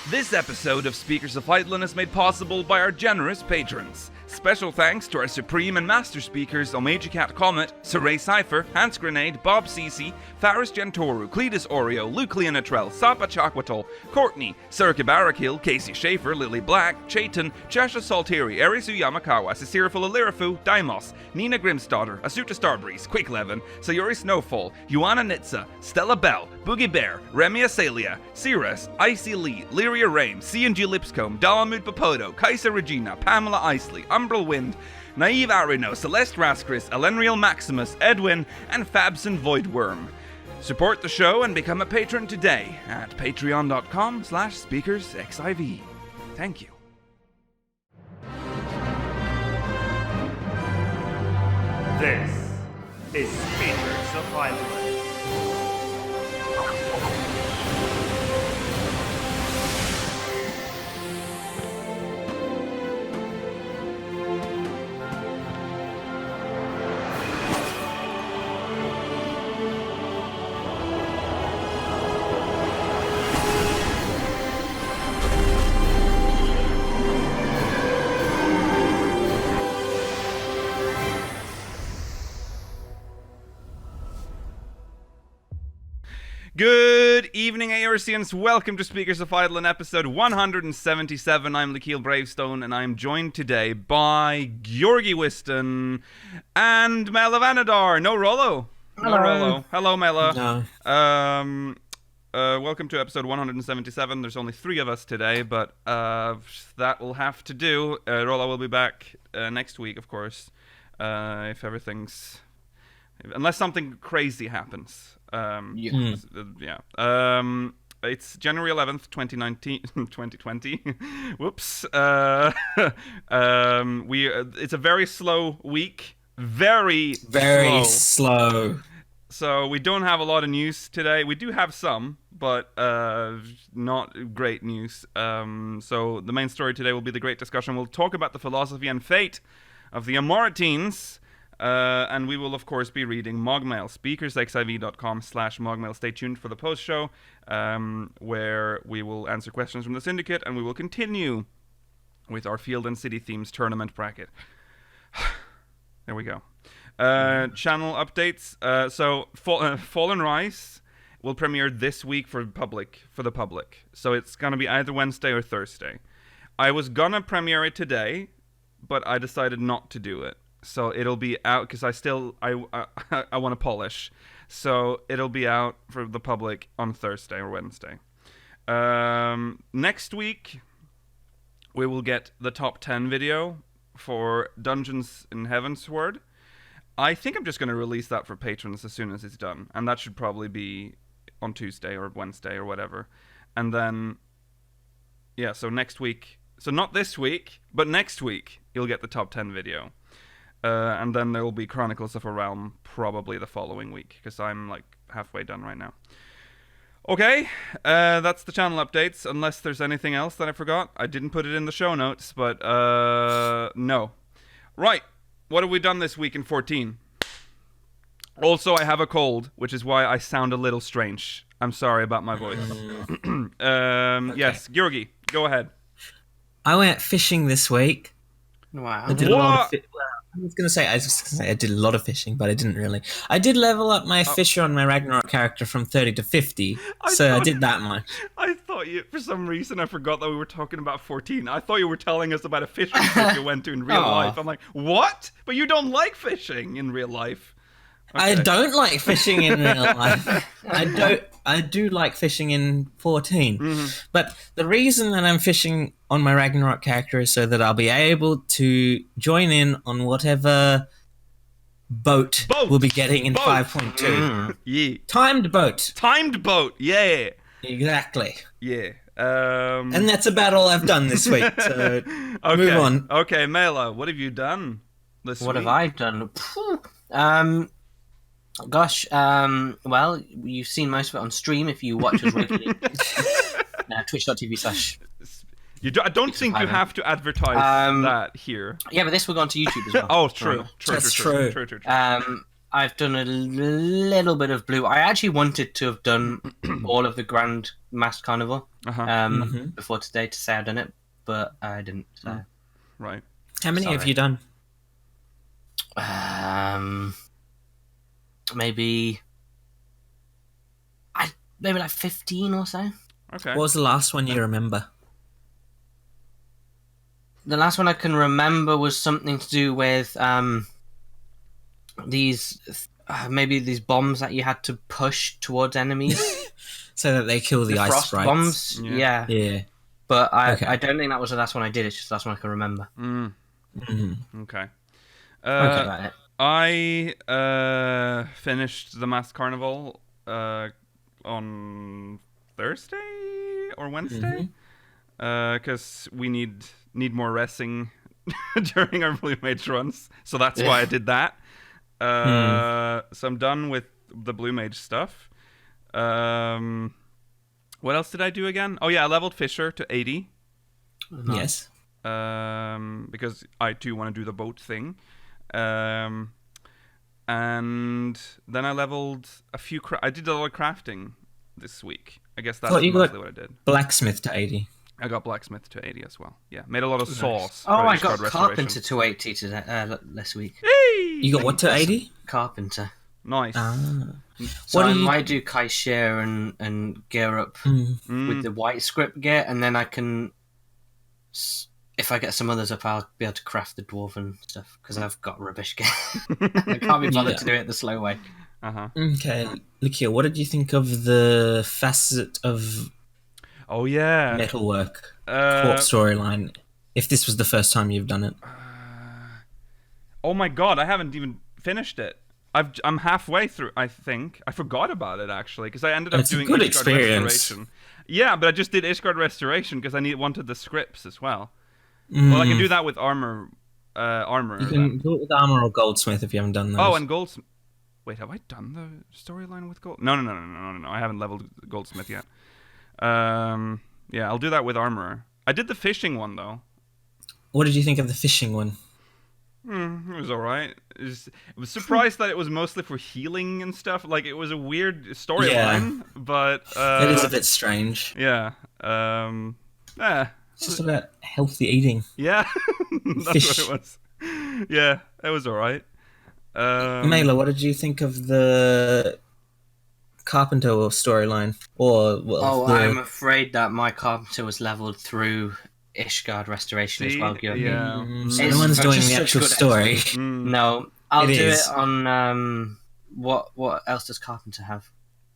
This episode of Speakers of Fightland is made possible by our generous patrons. Special thanks to our Supreme and Master Speakers Omejicat Comet, Saray Cypher, Hans Grenade, Bob Cece, Faris Gentoru, Cletus Oreo, Luke Leonatrell, Sapa Chakwatol, Courtney, Circa Barakil, Casey Schaefer, Lily Black, Chaitan, Chesha Saltiri, Erisu Yamakawa, Sisirafula Lirafu, Daimos, Nina Grimsdaughter, Asuta Starbreeze, Quicklevin, Sayuri Snowfall, Yuana Nitsa, Stella Bell, Boogie Bear, Remy Asalia, Cirrus, Icy Lee, Lyria Rain, C&G Lipscomb, Dalamud Papoto, Kaisa Regina, Pamela Isley, Umbral Wind, Naive Arino, Celeste Raskris, Elenriel Maximus, Edwin, and Fabson Voidworm. Support the show and become a patron today at patreon.com/speakersxiv. Thank you. This is Speakers of Fightland. Good evening, Aorcians. Welcome to Speakers of Fightland, episode 177. I'm Lakeel Bravestone, and I'm joined today by Georgi Whiston and Mela Vanadar. No Rollo. Hello. No Rollo. Hello, Mela. No. Welcome to episode 177. There's only 3 of us today, but that will have to do. Rollo will be back next week, of course, if everything's... Unless something crazy happens. It's January 11th, 2020. Whoops. It's a very slow week. Very slow. So we don't have a lot of news today. We do have some, but not great news. So the main story today will be the great discussion. We'll talk about the philosophy and fate of the Amaurotines. And we will, of course, be reading MogMail, speakersxiv.com/MogMail. Stay tuned for the post-show, where we will answer questions from the Syndicate, and we will continue with our Field and City Themes tournament bracket. There we go. Channel updates. So Fall and Rise will premiere this week for the public. So it's going to be either Wednesday or Thursday. I was going to premiere it today, but I decided not to do it. So it'll be out because I want to polish. So it'll be out for the public on Thursday or Wednesday. Next week, we will get the top 10 video for Dungeons in Heavensward. I think I'm just going to release that for patrons as soon as it's done. And that should probably be on Tuesday or Wednesday or whatever. And then, yeah, so next week. So not this week, but next week, you'll get the top 10 video. And then there will be Chronicles of a Realm probably the following week, because I'm like halfway done right now. Okay, that's the channel updates, unless there's anything else that I forgot. I didn't put it in the show notes, but no. Right, what have we done this week in 14? Also, I have a cold, which is why I sound a little strange. I'm sorry about my voice. Okay. Yes, Georgi, go ahead. I went fishing this week. Wow. I did a lot of I was going to say I did a lot of fishing, but I didn't really. I did level up my fisher on my Ragnarok character from 30 to 50, I did that much. I thought you, for some reason, I forgot that we were talking about 14. I thought you were telling us about a fishing trip you went to in real life. I'm like, what? But you don't like fishing in real life. Okay. I don't like fishing in real life. I do like fishing in 14. Mm-hmm. But the reason that I'm fishing on my Ragnarok character is so that I'll be able to join in on whatever boat we'll be getting in 5.2. Mm. Yeah. Timed boat, yeah. Exactly. Yeah. And that's about all I've done this week, so okay. Move on. Okay, Mela, what have you done this week? What have I done? Gosh, well, you've seen most of it on stream if you watch us regularly. Twitch.tv/. I don't think you have to advertise that here. Yeah, but this will go onto YouTube as well. Oh, true. That's true. I've done a little bit of Blue. I actually wanted to have done all of the Grand Masked Carnival. before today to say I'd done it, but I didn't. So. Right. How many have you done? Maybe like 15 or so. Okay. What was the last one you remember? The last one I can remember was something to do with these bombs that you had to push towards enemies. So that they kill the ice frost sprites. bombs. Yeah. Yeah. But I don't think that was the last one I did. It's just the last one I can remember. Okay. About it. I finished the Masked Carnival on Thursday or Wednesday because we need more resting during our Blue Mage runs, so that's why I did that. So I'm done with the Blue Mage stuff. What else did I do again? Oh yeah, I leveled Fisher to 80. Yes. Because I too want to do the boat thing. And then I leveled a few. I did a lot of crafting this week. I guess that's mostly what I did. Blacksmith to 80. I got blacksmith to 80 as well. Yeah, made a lot of sauce. Oh, I got carpenter to 80 today, this week. Hey! You got what to 80? Carpenter. Nice. So I might do Kai share and gear up with the white script gear, and then I can, if I get some others up, I'll be able to craft the dwarven stuff, because I've got rubbish gear. I can't be bothered to do it the slow way. Okay, look here. What did you think of the facet of metalwork quartz storyline? If this was the first time you've done it. Oh my god, I haven't even finished it. I'm halfway through, I think. I forgot about it, actually, because I ended up doing good Ishgard experience. Restoration. Yeah, but I just did Ishgard Restoration because I wanted the scripts as well. Well, I can do that with armor. You can do it with armor or goldsmith if you haven't done those. Oh, and goldsmith. Wait, have I done the storyline with gold? No. I haven't leveled goldsmith yet. Yeah, I'll do that with armor. I did the fishing one, though. What did you think of the fishing one? It was alright. I was surprised that it was mostly for healing and stuff. Like, it was a weird storyline, but... it is a bit strange. Yeah. It's just about healthy eating. Yeah, that's what it was. Yeah, it was alright. Mela, what did you think of the Carpenter storyline? I'm afraid that my Carpenter was leveled through Ishgard Restoration as well, Georg. Yeah. So no one's doing the actual story. No, I'll do it on what else does Carpenter have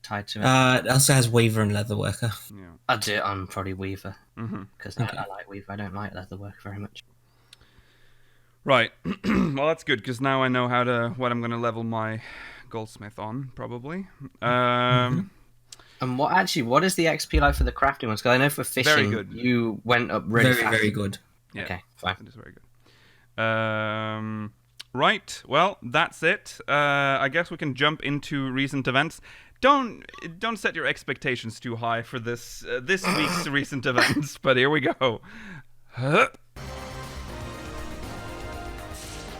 tied to it? It also has Weaver and Leatherworker. Yeah. I'll do it on probably Weaver because I like Weaver. I don't like Leatherworker very much. Right. Well, that's good because now I know what I'm going to level my goldsmith on, probably. And what is the XP like for the crafting ones? Because I know for fishing, very good. You went up really fast. Very good. Yeah, okay, fine. It is very good. Right. Well, that's it. I guess we can jump into recent events. Don't set your expectations too high for this week's recent events. But here we go.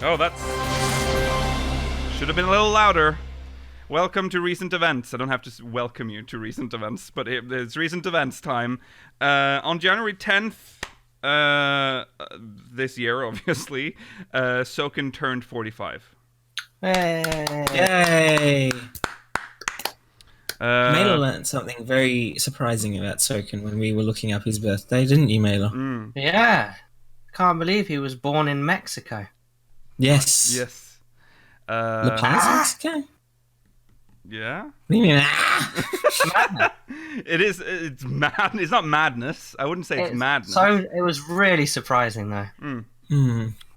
Oh, that's should have been a little louder. Welcome to recent events. I don't have to welcome you to recent events, but it's recent events time. On January 10th, this year, obviously, Soken turned 45. Yay! Mela learned something very surprising about Soken when we were looking up his birthday, didn't you, Mela? Yeah. Can't believe he was born in Mexico. Yes. Yes. La Paz, Mexico? Yeah. What do you mean? It's mad. It's not madness. I wouldn't say it's madness. So it was really surprising, though.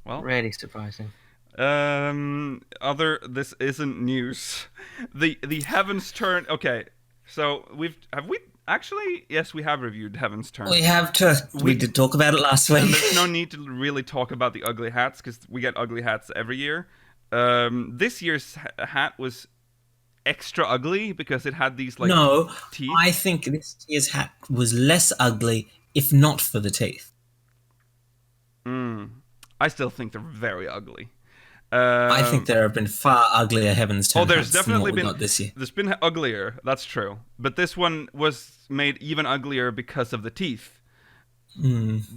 Well, really surprising. This isn't news. The Heaven's Turn. Okay, so have we actually? Yes, we have reviewed Heaven's Turn. We have to. We did talk about it last week. And there's no need to really talk about the ugly hats because we get ugly hats every year. This year's hat was extra ugly because it had these teeth. I think this year's hat was less ugly if not for the teeth. I still think they're very ugly. I think there have been far uglier Heaven's Turn there's hats definitely than what we got this year. There's been uglier. That's true. But this one was made even uglier because of the teeth,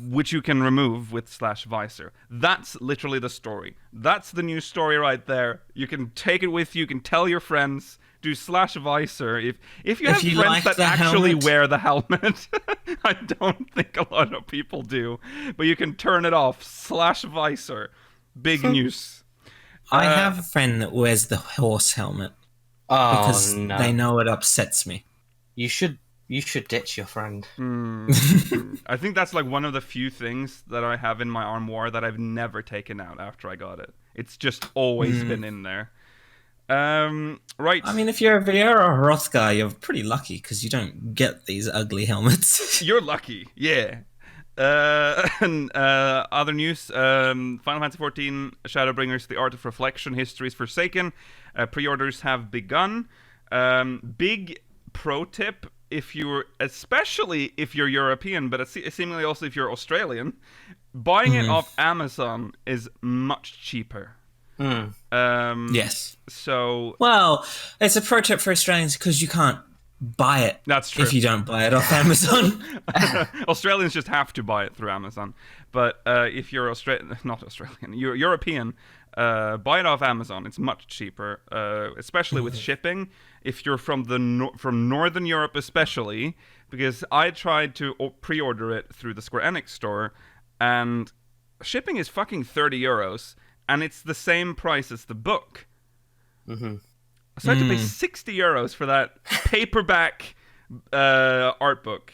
which you can remove with /visor. That's literally the story. That's the new story right there. You can take it with you. You can tell your friends. Do /visor if you have friends like that the actually helmet. wear the helmet. I don't think a lot of people do, but you can turn it off. /visor. Big news. I have a friend that wears the horse helmet because no. they know it upsets me. You should ditch your friend. I think that's like one of the few things that I have in my armoire that I've never taken out after I got it. It's just always been in there. Right. I mean, if you're a Vieira or Roth guy, you're pretty lucky because you don't get these ugly helmets. You're lucky, yeah. And other news: Final Fantasy XIV, Shadowbringers: The Art of Reflection, Histories Forsaken. Pre-orders have begun. Big pro tip: especially if you're European, but seemingly also if you're Australian, buying it off Amazon is much cheaper. Yes. So Well, it's a pro tip for Australians because you can't buy it. That's true. If you don't buy it off Amazon. Australians just have to buy it through Amazon. But if you're you're European, buy it off Amazon. It's much cheaper, especially with shipping. If you're from from Northern Europe, especially, because I tried to pre-order it through the Square Enix store, and shipping is fucking €30. And it's the same price as the book. So I had to pay €60 for that paperback art book.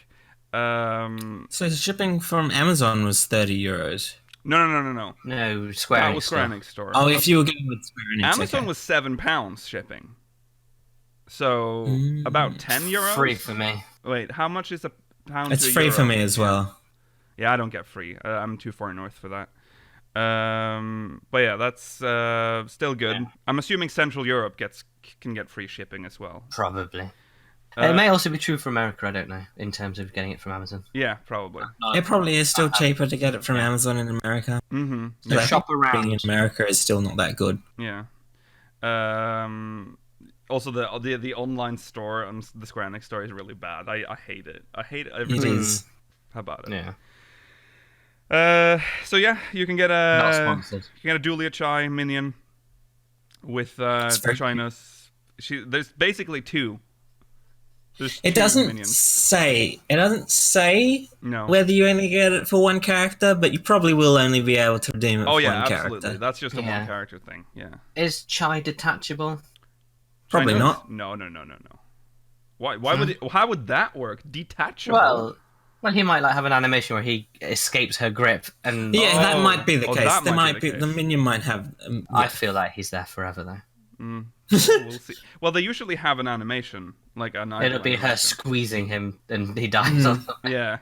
So shipping from Amazon was €30. No. No, Square That Enix was Square Enix store. Oh, if you were going with Square Enix, Amazon okay. was £7 shipping. So about €10. Free for me. Wait, how much is a pound? It's to free euro? for me as well. Yeah, I don't get free. I'm too far north for that. But yeah, that's still good. Yeah. I'm assuming Central Europe can get free shipping as well. Probably. It may also be true for America, I don't know, in terms of getting it from Amazon. Yeah, probably. It probably is still cheaper to get it from Amazon in America. Mm-hmm. But I think shop around. being in America is still not that good. Yeah. Also, the online store on the Square Enix store is really bad. I hate it. I hate everything about it. Yeah. So yeah, you can get Not a sponsored. Julia Chai minion with China's. There's basically two. There's It two doesn't minions. say. It doesn't say No. whether you only get it for one character, but you probably will only be able to redeem it Oh for yeah, one absolutely. character. That's just a Yeah. one character thing. Yeah. Is Chai detachable? Probably China's- not. No. Why would it? How would that work? Detachable. Well, he might have an animation where he escapes her grip, and Yeah, that might be the case. that There might might be be the the case. minion might have. I feel like he's there forever though. We'll see. Well, they usually have an animation, like an. It'll be her squeezing him, and he dies. Or something. Yeah.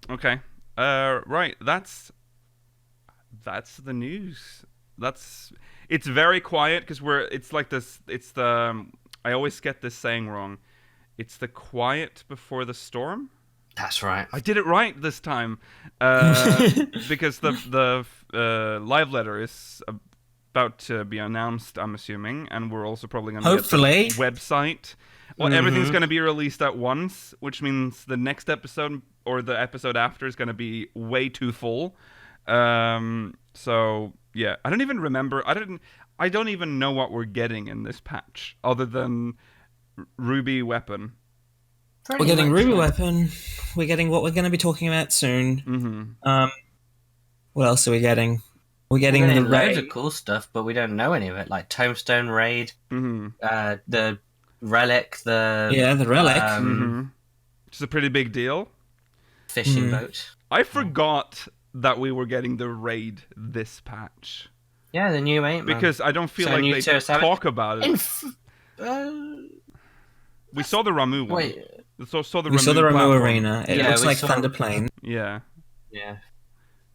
Okay. Right. That's the news. It's very quiet because it's like this. It's the. I always get this saying wrong. It's the quiet before the storm. That's right. I did it right this time, because the live letter is about to be announced. I'm assuming, and we're also probably going to Hopefully. get the website. Well, everything's going to be released at once, which means the next episode or the episode after is going to be way too full. So yeah, I don't even remember. I don't even know what we're getting in this patch, other than Ruby weapon. We're getting Ruby weapon. We're getting what we're going to be talking about soon. Mm-hmm. What else are we getting? We're getting We're the getting loads raid. of cool stuff, but we don't know any of it. Like Tombstone Raid, Mm-hmm. the Relic, the The relic. Which is a pretty big deal. fishing boat. I forgot that we were getting the raid this patch, Yeah, the new 8 man. because I don't feel So like new they tier 7? talk about it. We saw the Ramu one. Wait. We saw the We saw the Ramu platform. arena. It Yeah, looks we like saw- Thunder Plane. Yeah, Yeah.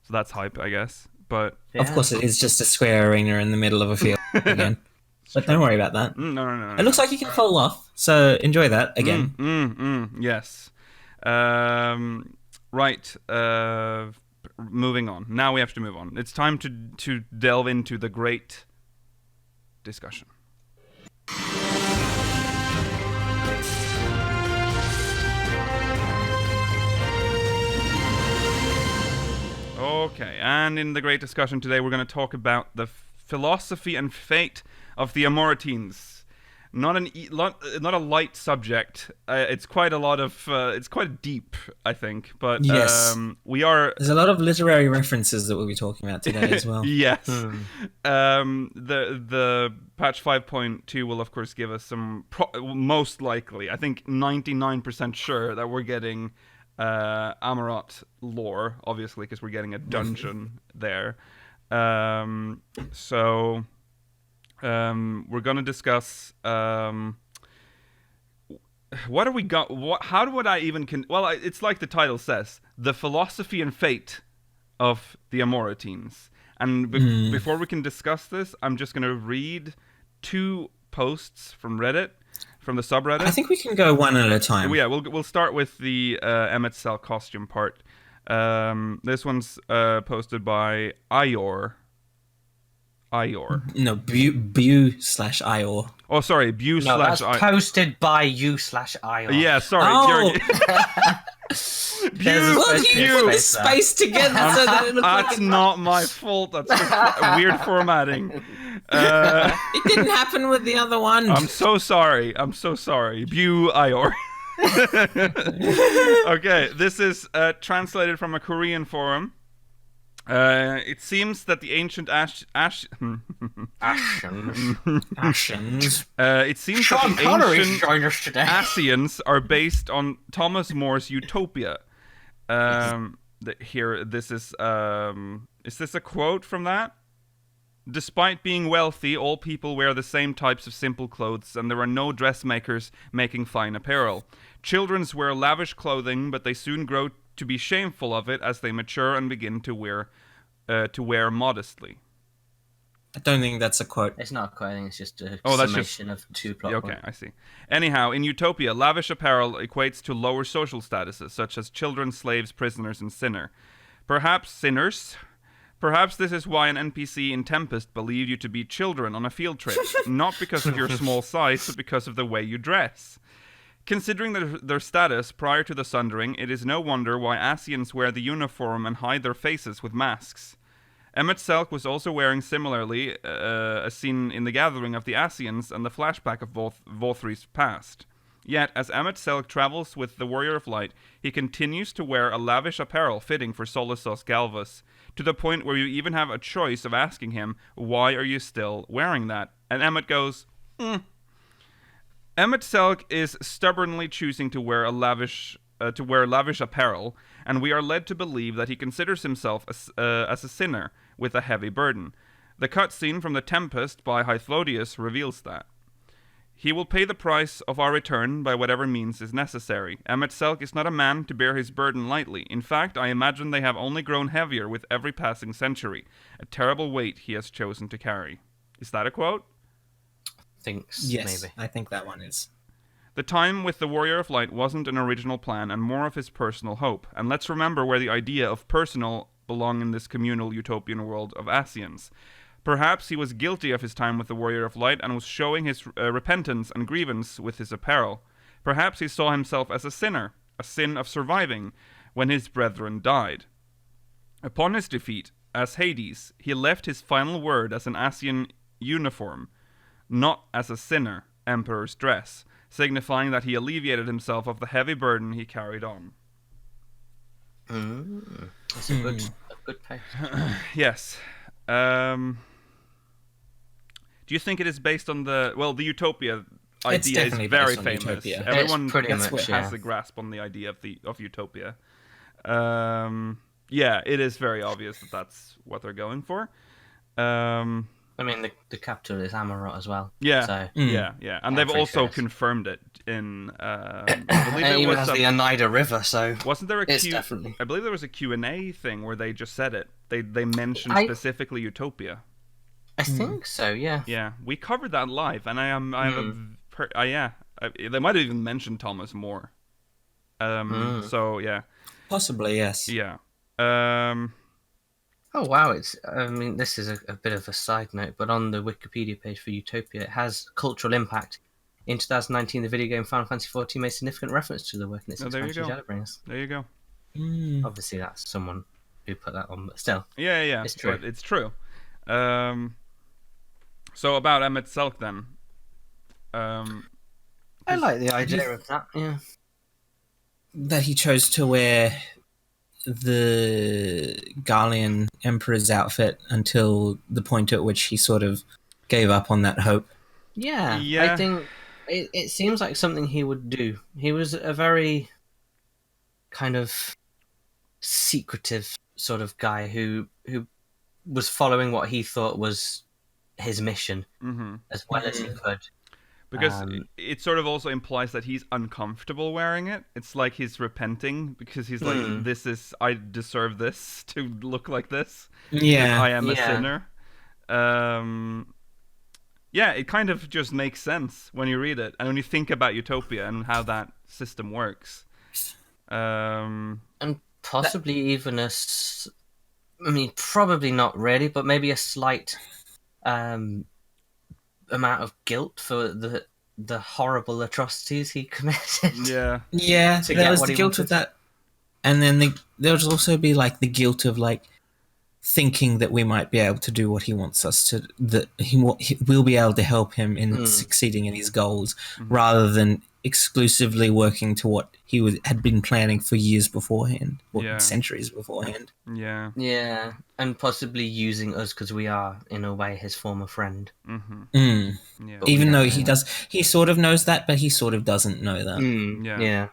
so that's hype, I guess. But Of course, it is just a square arena in the middle of a field again. But don't worry about that. no. It looks like you can fall off, so enjoy that again. Yes. Right. moving on. Now we have to move on. It's time to delve into the great discussion. Okay, and in the great discussion today, we're going to talk about the philosophy and fate of the Amaurotines. Not a light subject. It's quite a lot of. It's quite deep, I think. But yes, we are. There's a lot of literary references that we'll be talking about today as well. Yes. The patch 5.2 will of course give us some. Most likely, I think 99% sure that we're getting Amaurot lore, obviously, because we're getting a dungeon there. So. We're gonna discuss what do we got? How would I even? Well, it's like the title says, the philosophy and fate of the Amaurotines. And before we can discuss this, I'm just gonna read 2 posts from Reddit, from the subreddit. I think we can go one at a time. Yeah, we'll start with the Emmett Cell costume part. This one's posted by Ior. No, Bu/Ior. Oh, sorry, Bu/Ior. No, that's posted by you/Ior. Yeah, sorry. Oh. There's you put the space together so that it looks That's not my fault. That's just weird formatting. It didn't happen with the other one. I'm so sorry. Bu/Ior. Okay, this is translated from a Korean forum. It seems that the ancient It seems Sean that the Connery's ancient joined us today. Asians are based on Thomas More's Utopia. Here, this is this a quote from that? Despite being wealthy, all people wear the same types of simple clothes, and there are no dressmakers making fine apparel. Children wear lavish clothing, but they soon grow to be shameful of it as they mature and begin to wear modestly. I don't think that's a quote. It's not a quote, I think it's just a that's summation of 2 plot Okay, points. I see. Anyhow, in Utopia, lavish apparel equates to lower social statuses, such as children, slaves, prisoners, and sinners. Perhaps this is why an NPC in Tempest believed you to be children on a field trip, not because of your small size, but because of the way you dress. Considering their status prior to the Sundering, it is no wonder why Asians wear the uniform and hide their faces with masks. Emmett Selk was also wearing similarly, as seen in the gathering of the Asians and the flashback of Vothri's past. Yet, as Emmett Selk travels with the Warrior of Light, he continues to wear a lavish apparel fitting for Solosos Galvus, to the point where you even have a choice of asking him, why are you still wearing that? And Emmett goes, Emmett Selk is stubbornly choosing to wear lavish apparel, and we are led to believe that he considers himself as a sinner with a heavy burden. The cutscene from The Tempest by Hythlodius reveals that. He will pay the price of our return by whatever means is necessary. Emmett Selk is not a man to bear his burden lightly. In fact, I imagine they have only grown heavier with every passing century. A terrible weight he has chosen to carry. Is that a quote? Yes, Maybe. I think that one is. The time with the Warrior of Light wasn't an original plan and more of his personal hope. And let's remember where the idea of personal belong in this communal utopian world of Asians. Perhaps he was guilty of his time with the Warrior of Light and was showing his repentance and grievance with his apparel. Perhaps he saw himself as a sinner, a sin of surviving, when his brethren died. Upon his defeat, as Hades, he left his final word as an Asian uniform, not as a sinner, emperor's dress, signifying that he alleviated himself of the heavy burden he carried on. That's a good pace. Yes. Do you think it is based on the Utopia idea is very famous. Utopia. Everyone pretty much, has a grasp on the idea of Utopia. Yeah, it is very obvious that that's what they're going for. I mean, the capital is Amaurot as well. Yeah, so, yeah. And they've also confirmed it in. I believe it it even was has the Anyder River, so wasn't there a definitely. I believe there was a Q&A thing where they just said it. They mentioned specifically Utopia. I think so. Yeah. Yeah, we covered that live, and they might have even mentioned Thomas More. So yeah, possibly yes. Yeah. Oh wow! I mean, this is a bit of a side note, but on the Wikipedia page for Utopia, it has cultural impact. In 2019, the video game Final Fantasy XIV made significant reference to the work in its Oh, there you expansion go. Shadowbringers. There you go. Obviously, that's someone who put that on, but still, Yeah. it's true. But it's true. So about Emmett Selk then. I like the idea of that. Yeah. That he chose to wear the Garlean Emperor's outfit until the point at which he sort of gave up on that hope. Yeah, Yeah. I think it seems like something he would do. He was a very kind of secretive sort of guy who was following what he thought was his mission as well as he could. Because it sort of also implies that he's uncomfortable wearing it. It's like he's repenting because he's like, I deserve this to look like this. Yeah. I am a sinner. Yeah, it kind of just makes sense when you read it and when you think about Utopia and how that system works. And possibly even I mean, probably not really, but maybe a slight amount of guilt for the horrible atrocities he committed. Yeah. Yeah, there was the guilt of that. And then there would also be like the guilt of like thinking that we might be able to do what he wants us to, that we'll be able to help him in succeeding in his goals, rather than exclusively working to what he had been planning for years beforehand, or centuries beforehand. Yeah. Yeah, and possibly using us because we are, in a way, his former friend. Yeah. Even though he sort of knows that, but he sort of doesn't know that.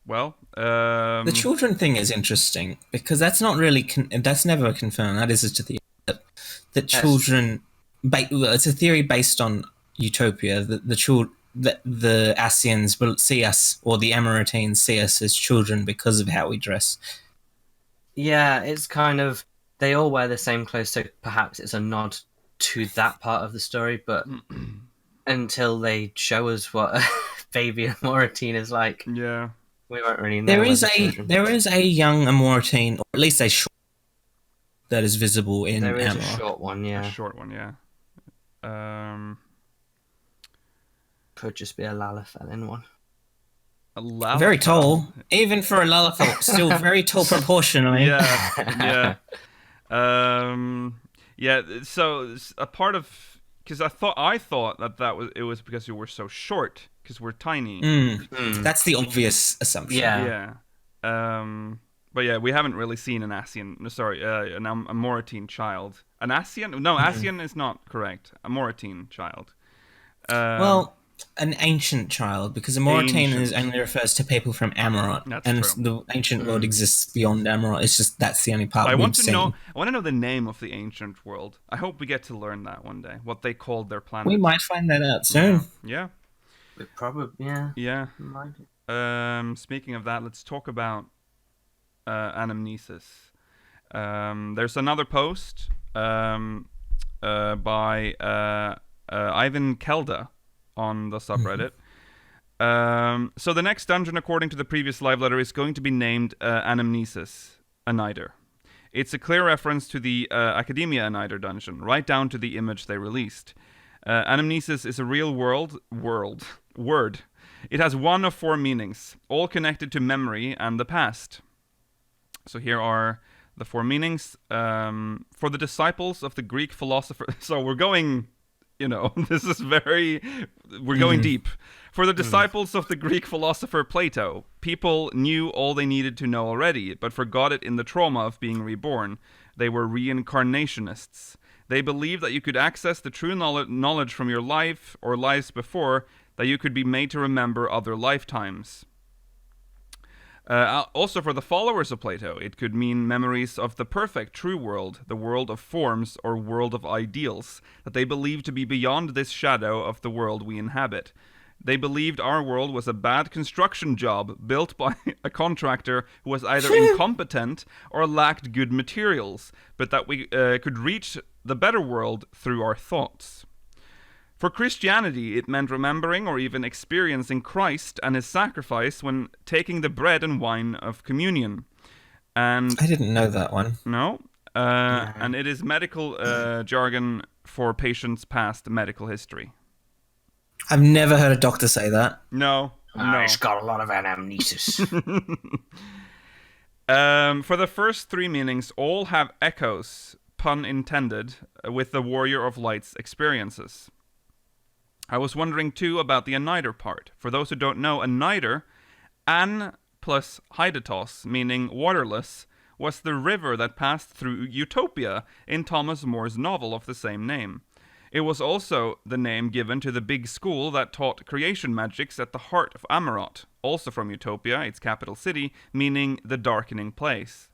Well, the children thing is interesting because that's not really that's never confirmed. That is just a theory that children. It's a theory based on Utopia that the Asians will see us, or the Amaurotines see us as children because of how we dress. Yeah, it's kind of, they all wear the same clothes, so perhaps it's a nod to that part of the story. But until they show us what a baby Amaurotine is like, we won't really know. There is a young Amaurotine, or at least a short, that is visible in There is Amaurot. a short one, yeah. A short one, yeah. Could just be a Lalafell one. A Lalafell? Very tall, even for a Lalafell, still very tall proportionally. Yeah. So a part of, because I thought that it was because you were so short, because we're tiny. That's the obvious assumption. Yeah. But yeah, we haven't really seen an Amaurotine child. An Asian? No, Asian is not correct. Amaurotine child. Well, an ancient child, because Amaurotine only refers to people from Amaurot, and true. the ancient world exists beyond Amaurot. It's just that's the only part I we've want to seen. know the name of the ancient world. I hope we get to learn that one day. What they called their planet. We might find that out soon. Yeah. We probably, yeah. Speaking of that, let's talk about Anamnesis. There's another post by Ivan Kelda on the subreddit. So the next dungeon, according to the previous live letter, is going to be named Anamnesis Anyder. It's a clear reference to the Academia Anyder dungeon, right down to the image they released. Anamnesis is a real word. It has one of 4 meanings, all connected to memory and the past. So here are the 4 meanings. For the disciples of the Greek philosopher... So we're going... this is we're going deep. For the disciples of the Greek philosopher Plato, people knew all they needed to know already, but forgot it in the trauma of being reborn. They were reincarnationists. They believed that you could access the true knowledge from your life or lives before, that you could be made to remember other lifetimes. Also, for the followers of Plato, it could mean memories of the perfect true world, the world of forms or world of ideals, that they believed to be beyond this shadow of the world we inhabit. They believed our world was a bad construction job built by a contractor who was either incompetent or lacked good materials, but that we could reach the better world through our thoughts. For Christianity, it meant remembering or even experiencing Christ and his sacrifice when taking the bread and wine of communion. And I didn't know that one. no, and it is medical jargon for patients' past medical history. I've never heard a doctor say that. No. It's got a lot of anamnesis. For the first three meanings, all have echoes, pun intended, with the Warrior of Light's experiences. I was wondering too about the Anyder part. For those who don't know, Anyder, An plus Hydatos, meaning waterless, was the river that passed through Utopia in Thomas More's novel of the same name. It was also the name given to the big school that taught creation magics at the heart of Amaurot, also from Utopia, its capital city, meaning the Darkening Place.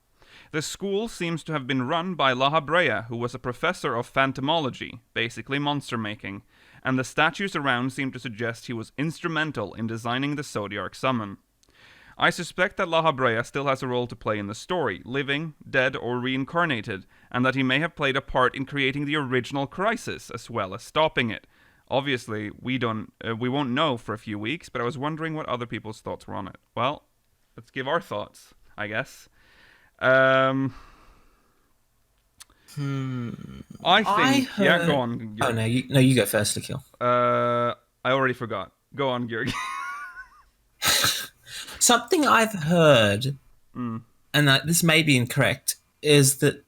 The school seems to have been run by La Habrea, who was a professor of phantomology, basically monster making, and the statues around seem to suggest he was instrumental in designing the Zodiac summon. I suspect that La Habrea still has a role to play in the story, living, dead, or reincarnated, and that he may have played a part in creating the original crisis, as well as stopping it. Obviously, we won't know for a few weeks, but I was wondering what other people's thoughts were on it. Well, let's give our thoughts, I guess. I think... Yeah, go on. Oh, no, you go first, Akil. I already forgot. Go on, Georg. Something I've heard, and this may be incorrect, is that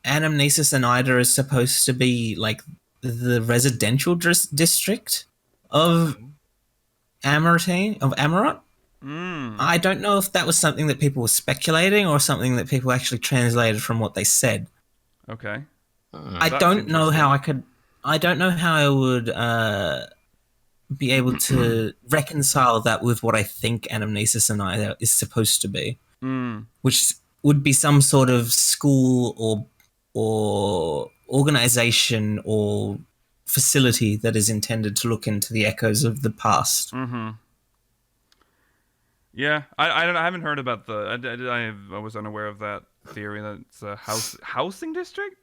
Anamnesis Anyder is supposed to be like the residential district of Amaurot. I don't know if that was something that people were speculating or something that people actually translated from what they said. Okay. I don't know how I would be able to reconcile that with what I think Anamnesis Anyder is supposed to be, which would be some sort of school or organization or facility that is intended to look into the echoes of the past. Mm-hmm. Yeah, I haven't heard about I was unaware of that theory that it's a housing district.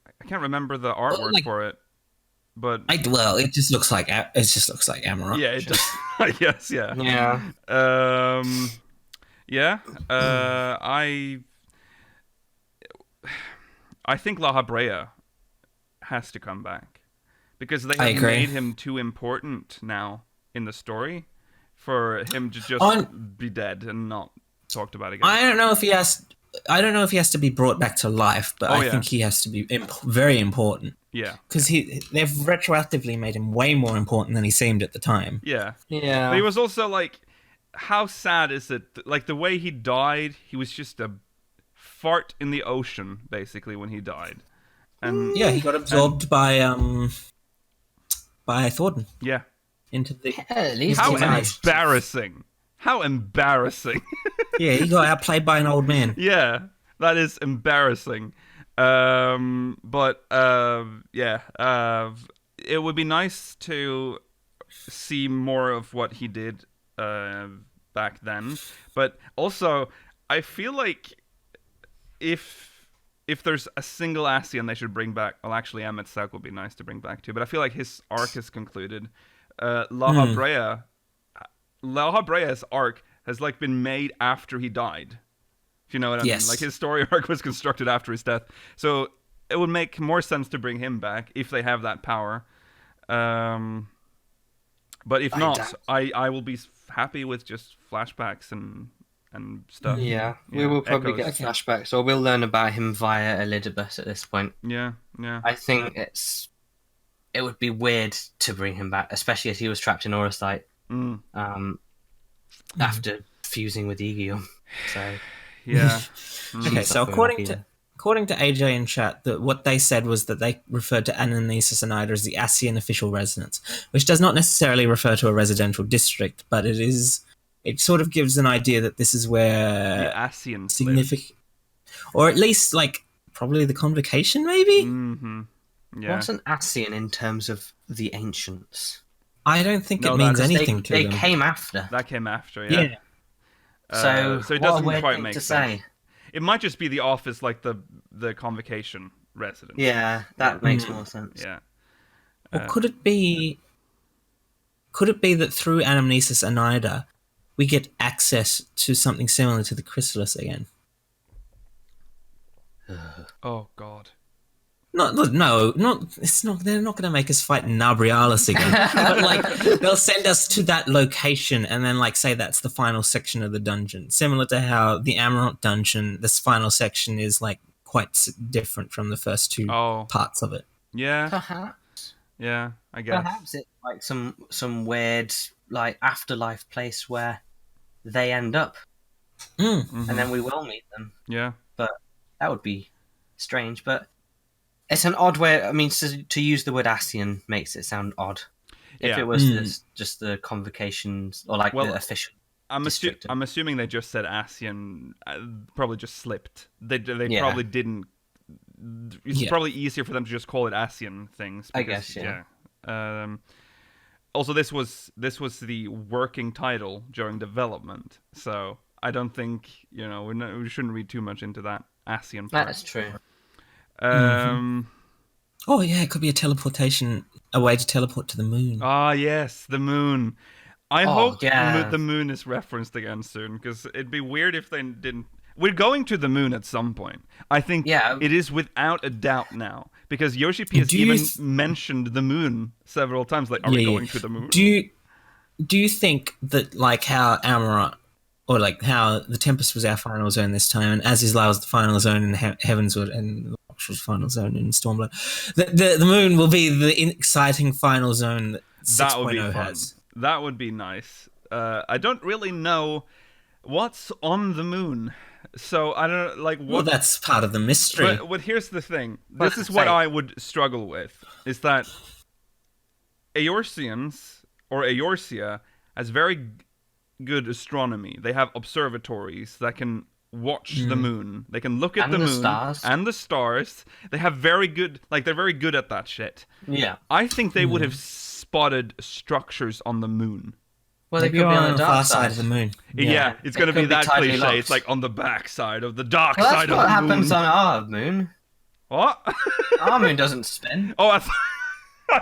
I can't remember the artwork for it. But it just looks like Amaurot. Yeah, it does. I guess, yeah. Yeah. I think La Habrea has to come back because they have made him too important now in the story for him to just be dead and not talked about again. I don't know if he has to be brought back to life, but I think he has to be very important. Yeah, because they've retroactively made him way more important than he seemed at the time. Yeah. But he was also like, how sad is it? Like the way he died, he was just a fart in the ocean, basically, when he died. And he got absorbed by Thornton. Yeah. Into the at least how embarrassing! How embarrassing! Yeah, he got outplayed by an old man. Yeah, that is embarrassing. It would be nice to see more of what he did back then. But also, I feel like if there's a single Ascian they should bring back, well, actually, Emmett Sack would be nice to bring back too. But I feel like his arc is concluded. La Habrea's arc has like been made after he died. If you know what I mean. Like his story arc was constructed after his death. So it would make more sense to bring him back if they have that power. But if not, I will be happy with just flashbacks and stuff. Yeah, we will probably get flashbacks, or we'll learn about him via Elizabeth at this point. Yeah. I think it would be weird to bring him back, especially as he was trapped in Orosite after fusing with Egium. So yeah. Okay, so according to AJ in chat, what they said was that they referred to Anamnesis Anyder as the Ascian official residence, which does not necessarily refer to a residential district, but it sort of gives an idea that this is where the Ascians significant, or at least like probably the convocation, maybe. Mm-hmm. Yeah. What's an Ascian in terms of the ancients? I don't think it means anything to them. They came after. That came after, yeah. So it doesn't what a quite thing make to sense. say. It might just be the office, like the convocation residence. Yeah, that makes more sense. Yeah. Or could it be that through Anamnesis Anyder, we get access to something similar to the Chrysalis again? Oh God. No, it's not. They're not going to make us fight Nabrialis again. But like, they'll send us to that location and then like say that's the final section of the dungeon. Similar to how the Amaurot dungeon, this final section is like quite different from the first two parts of it. Yeah. Perhaps. Yeah, I guess. Perhaps it's like some weird like afterlife place where they end up, and then we will meet them. Yeah. But that would be strange. But it's an odd way. I mean, to use the word Ascian makes it sound odd. If it was just the convocations or like the official. I'm assuming they just said Ascian. Probably just slipped. They probably didn't. It's probably easier for them to just call it Ascian things. Because, I guess. Yeah. Also, this was the working title during development, so I don't think we shouldn't read too much into that Ascian part. That's true. Oh yeah, it could be a way to teleport to the moon. Ah yes, the moon. I hope the moon is referenced again soon, because it'd be weird if they didn't. We're going to the moon at some point. I think it is without a doubt now, because Yoshi P has even mentioned the moon several times. Like, are we going to the moon? Do you think that like how Amaurot, or like how the Tempest was our final zone this time, and Azizla was the final zone in Heavenswood, and Lox was final zone in Stormblood, the moon will be the exciting final zone that 6.0 has. That would be nice. I don't really know what's on the moon. So I don't like what. Well, that's part of the mystery. But here's the thing. This is what I would struggle with: is that Eorzeans or Eorzea has very good astronomy. They have observatories that can watch the moon. They can look at the moon and the stars. They have very good, they're very good at that shit. Yeah. I think they would have spotted structures on the moon. Well, they could be on the dark side of the moon. Yeah, it's going to be that cliche. Locks. It's like on the back side of the dark side of the moon. That's what happens on our moon. What? Our moon doesn't spin. Oh, I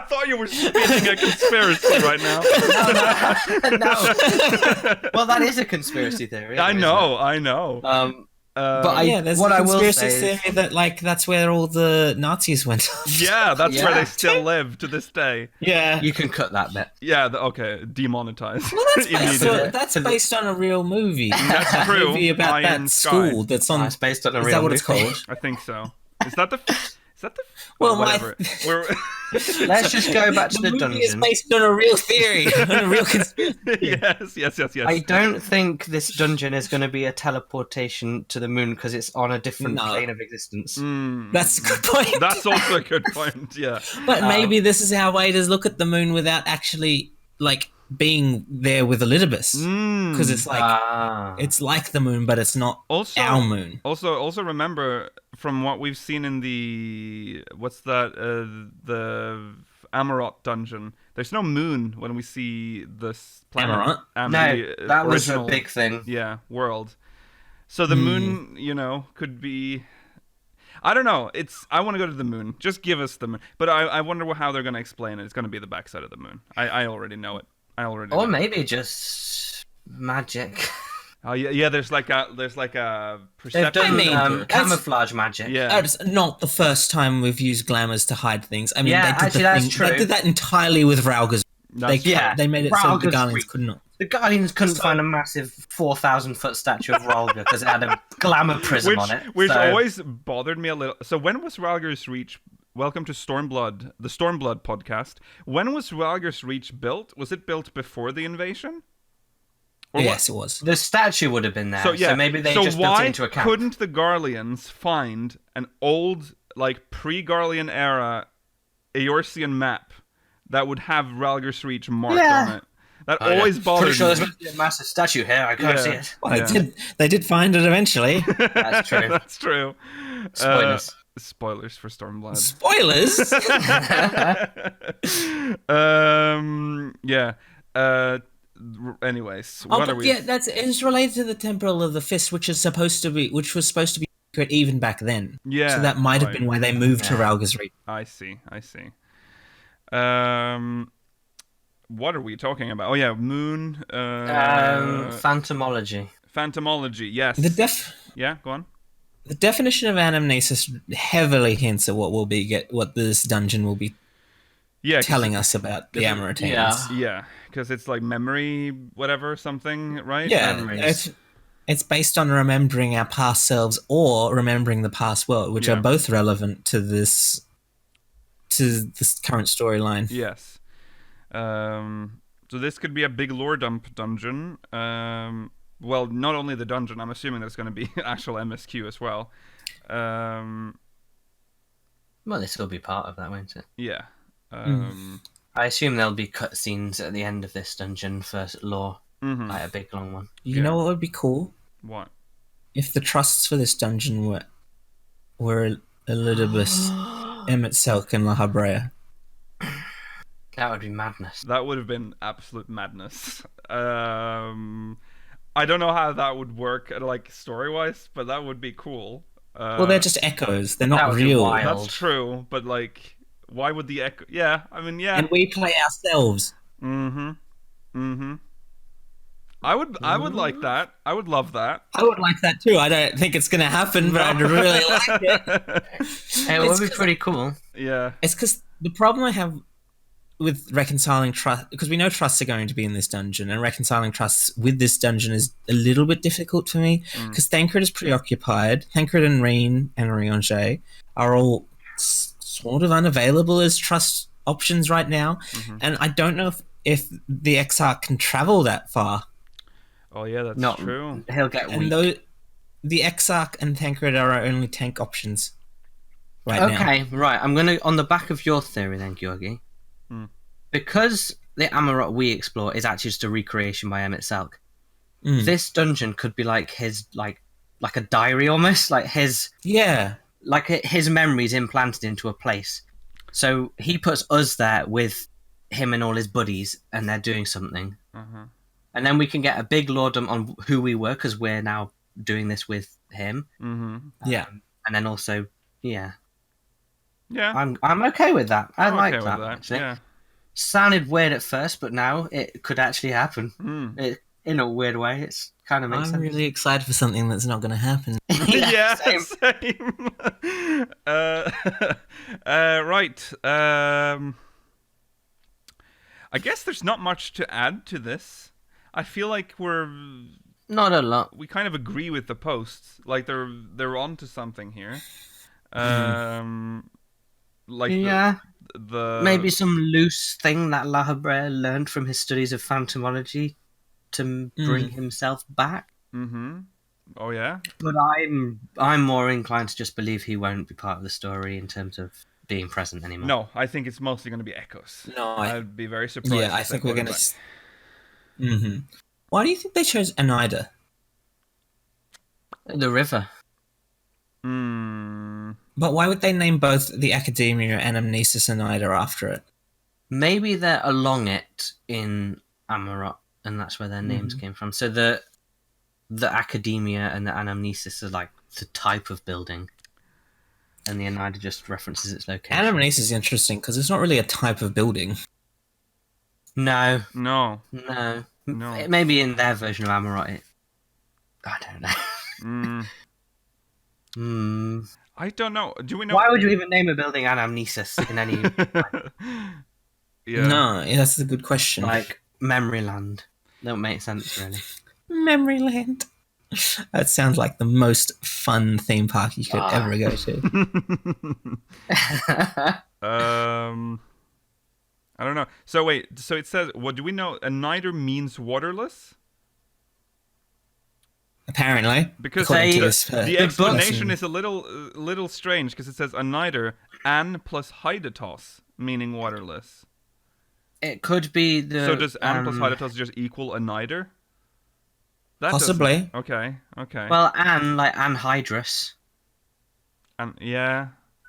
thought you were spinning a conspiracy right now. No. Well, that is a conspiracy theory. I know. But there's a conspiracy theory that that's where all the Nazis went. Yeah, that's where they still live to this day. Yeah, you can cut that bit. Yeah, okay, demonetized. Well, that's based on a real movie. That's true. A movie about Iron that Sky. school that's on. It's based on a real movie. Is that what it's called? I think so. Is that the? Well, whatever. Let's just go back to the dungeon. It's based on a real theory, on a real conspiracy. Yes. I don't think this dungeon is going to be a teleportation to the moon because it's on a different plane of existence. That's a good point. That's also a good point. Yeah. But maybe this is how waiters look at the moon without actually being there with Elidibus, because it's it's like the moon, but it's not our moon. Also remember from what we've seen in the the Amaurot dungeon. There's no moon when we see this planet. No, that was a big thing. Yeah, world. So the moon, could be. I don't know. I want to go to the moon. Just give us the moon. But I wonder how they're going to explain it. It's going to be the backside of the moon. I already know it. Or maybe just magic. Oh yeah. There's like a perception. They've done camouflage magic. Yeah. It's not the first time we've used glamours to hide things. I mean, that's true. They did that entirely with Rauger's. They made it so the Guardians could not. The Guardians couldn't find a massive 4,000-foot statue of Rauger because it had a glamour prism on it. Which always bothered me a little. So when was Rauger's Reach? Welcome to Stormblood, the Stormblood podcast. When was Rauger's Reach built? Was it built before the invasion? Yes, it was. The statue would have been there, so maybe they just built it into a camp. So why couldn't the Garleans find an old, pre-Garlean era Eorzean map that would have Rauger's Reach marked on it? That always bothered me. Pretty sure there's a massive statue here. I can't see it. Well, they did find it eventually. That's true. That's true. Spoilers. Spoilers for Stormblood. Spoilers? Anyways, what are we? Yeah, it's related to the Temple of the Fist, which was supposed to be secret even back then. Yeah. So that might have been why they moved to Rauger's Reach. I see. What are we talking about? Oh yeah, moon. Phantomology. Phantomology. Yes. Yeah. Go on. The definition of anamnesis heavily hints at what this dungeon will be telling us about the Amaurotans. Yeah, because it's like memory, whatever, something, right? Yeah, it's based on remembering our past selves or remembering the past world, which are both relevant to this current storyline. Yes. So this could be a big lore dump dungeon. Well, not only the dungeon, I'm assuming there's going to be actual MSQ as well. Well, this will be part of that, won't it? Yeah. I assume there'll be cutscenes at the end of this dungeon for lore, like a big long one. You know what would be cool? What? If the trusts for this dungeon were Elidibus, Emmett Selk, and La Habrea. That would be madness. That would have been absolute madness. I don't know how that would work, like story-wise, but that would be cool. Well, they're just echoes. They're not real. That's true, but like, why would the echo? Yeah, I mean, yeah. And we play ourselves. I would like that. I would love that. I would like that too. I don't think it's going to happen, but I'd really like it. It would be pretty cool. Yeah. It's because the problem I have with reconciling trust, because we know trusts are going to be in this dungeon, and reconciling trusts with this dungeon is a little bit difficult for me, because Thancred is preoccupied. Thancred and Reen and Riange are all sort of unavailable as trust options right now, and I don't know if the Exarch can travel that far. Oh yeah, that's true. He'll get weak. And the Exarch and Thancred are our only tank options right now. Okay, right. I'm gonna, on the back of your theory then, Georgi, because the Amaurot we explore is actually just a recreation by Emmett Selk. This dungeon could be like his like a diary almost, like his his memories implanted into a place. So he puts us there with him and all his buddies, and they're doing something. And then we can get a big lore dump on who we were, because we're now doing this with him. And then also, I'm okay with that. I like okay that. With that. Yeah. Sounded weird at first, but now it could actually happen. In a weird way, it's kind of makes sense. I'm really excited for something that's not going to happen. Yeah, same. Right. I guess there's not much to add to this. I feel like we're not a lot. We kind of agree with the posts. Like they're onto something here. Like the maybe some loose thing that La Habrea learned from his studies of phantomology to bring himself back. Oh yeah. But I'm more inclined to just believe he won't be part of the story in terms of being present anymore. No, I think it's mostly going to be echoes. No, I'd be very surprised. Yeah, I think we're going to. Why do you think they chose Anyder? The river. But why would they name both the Academia and Anamnesis Anyder after it? Maybe they're along it in Amaurot, and that's where their names came from. So the Academia and the Anamnesis are like the type of building, and the Anyder just references its location. Anamnesis is interesting because it's not really a type of building. No. Maybe in their version of Amaurot, I don't know. I don't know. Do we know? Why would you even name a building Anamnesis in any? No, that's a good question. Like Memoryland, don't make sense really. Memoryland. That sounds like the most fun theme park you could ever go to. I don't know. So wait. So it says, what do we know? Anyder means waterless. Apparently, because the explanation is a little strange, because it says Anyder an plus Hydatos, meaning waterless. It could be the. So does an plus Hydatos just equal Anyder? Possibly. Okay. Well, like anhydrous.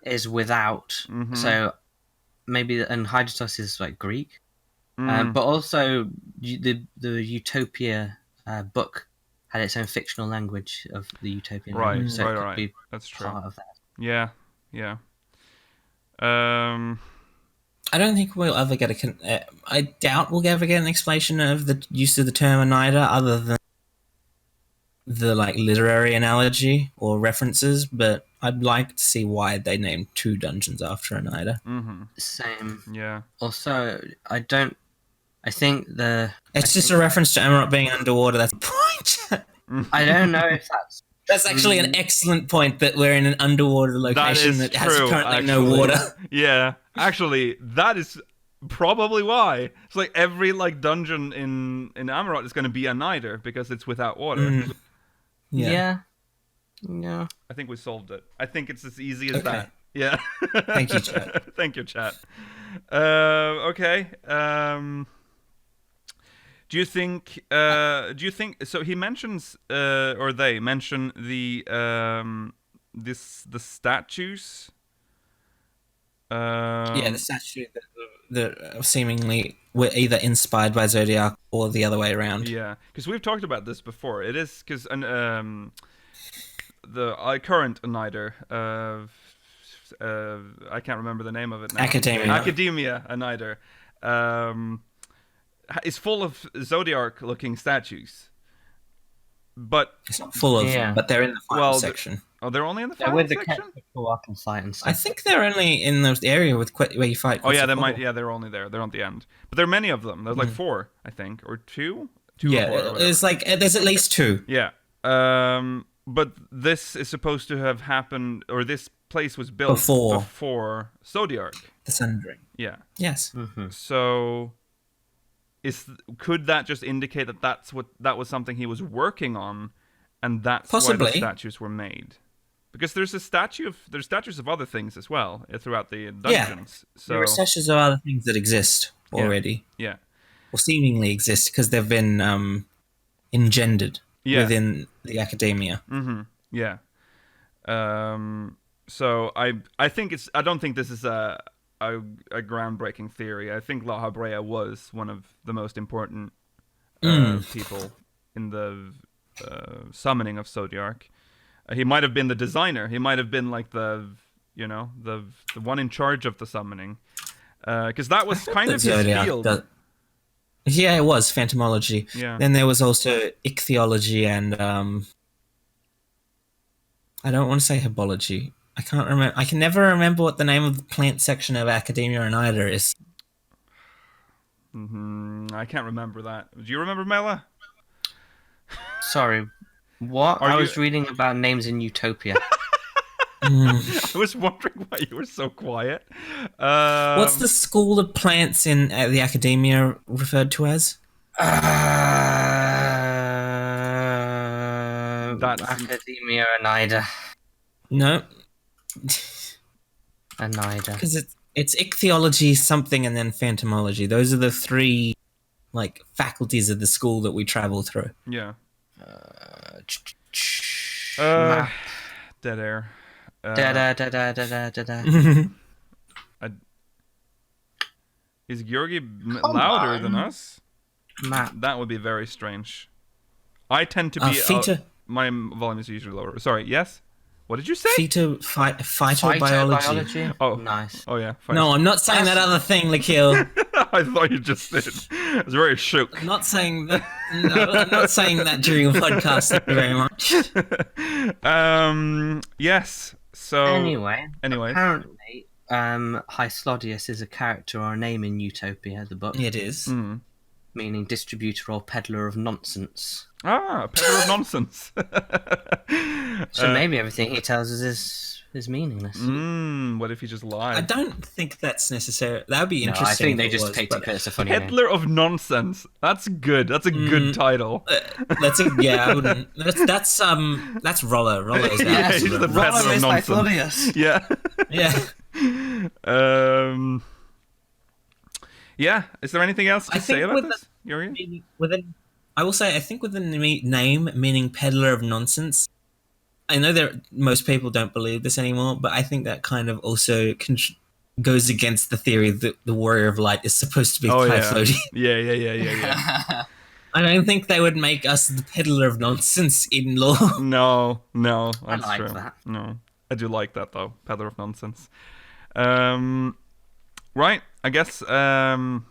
Is without. So maybe anhydrous is like Greek, but also the Utopia book had its own fictional language of the utopian language, so it could be that's true. Part of that. Yeah. I don't think we'll ever get I doubt we'll ever get an explanation of the use of the term Anyder, other than the like literary analogy or references. But I'd like to see why they named 2 dungeons after Anyder. Mm-hmm. Same. Yeah. Also, I think It's just a reference to Amaurot being underwater. That's the point. I don't know if that's. That's actually an excellent point, that we're in an underwater location that has currently no water. Yeah, actually, that is probably why. It's like every like dungeon in Amaurot is going to be Anyder because it's without water. Mm. Yeah. I think we solved it. I think it's as easy as that. Yeah. Thank you, chat. Thank you, chat. Okay. Do you think? So he mentions, or they mention the statues. The statue that seemingly were either inspired by Zodiac or the other way around. Yeah, because we've talked about this before. It is because the current Anyder, I can't remember the name of it now. Academia Anyder. Is full of Zodiac-looking statues, but it's not full of them, but they're in the final section. They're only in the final section? I think they're only in the area where you fight. Oh yeah, they might. Yeah, they're only there. They're at the end, but there are many of them. There's like 4, I think, or 2. Yeah, or there's at least 2. Yeah, but this is supposed to have happened, or this place was built before Zodiac. The Sundering. Yeah. Yes. Mm-hmm. So. Could that just indicate that was something he was working on, and that's possibly why the statues were made? Because there's statues of other things as well throughout the dungeons. Yeah. So there are statues of other things that exist already. Yeah. Or seemingly exist because they've been engendered within the academia. Mm-hmm. Yeah. So I don't think this is a groundbreaking theory. I think La Habrea was one of the most important people in the summoning of Zodiac. He might have been the designer. He might have been like the one in charge of the summoning, because that was kind of his field. Yeah, it was phantomology. Yeah. Then there was also ichthyology and I don't want to say herbology. I can't remember. I can never remember what the name of the plant section of Academia Anyder is. I can't remember that. Do you remember, Mela? Sorry, what? I was reading about names in Utopia. I was wondering why you were so quiet. What's the school of plants in the Academia referred to as? That's Academia Anyder. No. Anyder. Because it's ichthyology, something, and then phantomology. Those are the 3 like faculties of the school that we travel through. Yeah. Dead air. Is Georgi louder than us? Map. That would be very strange. I tend to be... my volume is usually lower. Sorry, yes? What did you say? Phytobiology. Oh, nice. Oh, yeah. No, I'm not saying that other thing, Lakil. I thought you just did. I was very shook. I'm not saying that. No, I'm not saying that during a podcast. Thank you very much. Yes. So. Anyway. Apparently, Hyslodius is a character or a name in Utopia, the book. It is. Meaning distributor or peddler of nonsense. Ah, peddler of nonsense. So maybe everything he tells us is meaningless. What if he just lied? I don't think that's necessary. That would be interesting. I think they just picked it because it's a funny peddler of nonsense. That's good. That's a good title. I wouldn't. That's Rollo. Rollo's yeah, he's the peddler of nonsense. Yeah. Yeah. Yeah. Is there anything else to say about this? I will say, I think with the name meaning peddler of nonsense, I know that most people don't believe this anymore, but I think that kind of also goes against the theory that the Warrior of Light is supposed to be floaty. Yeah. I don't think they would make us the peddler of nonsense in lore. No, that's I like true. that. No, I do like that though, peddler of nonsense. Right, I guess I'm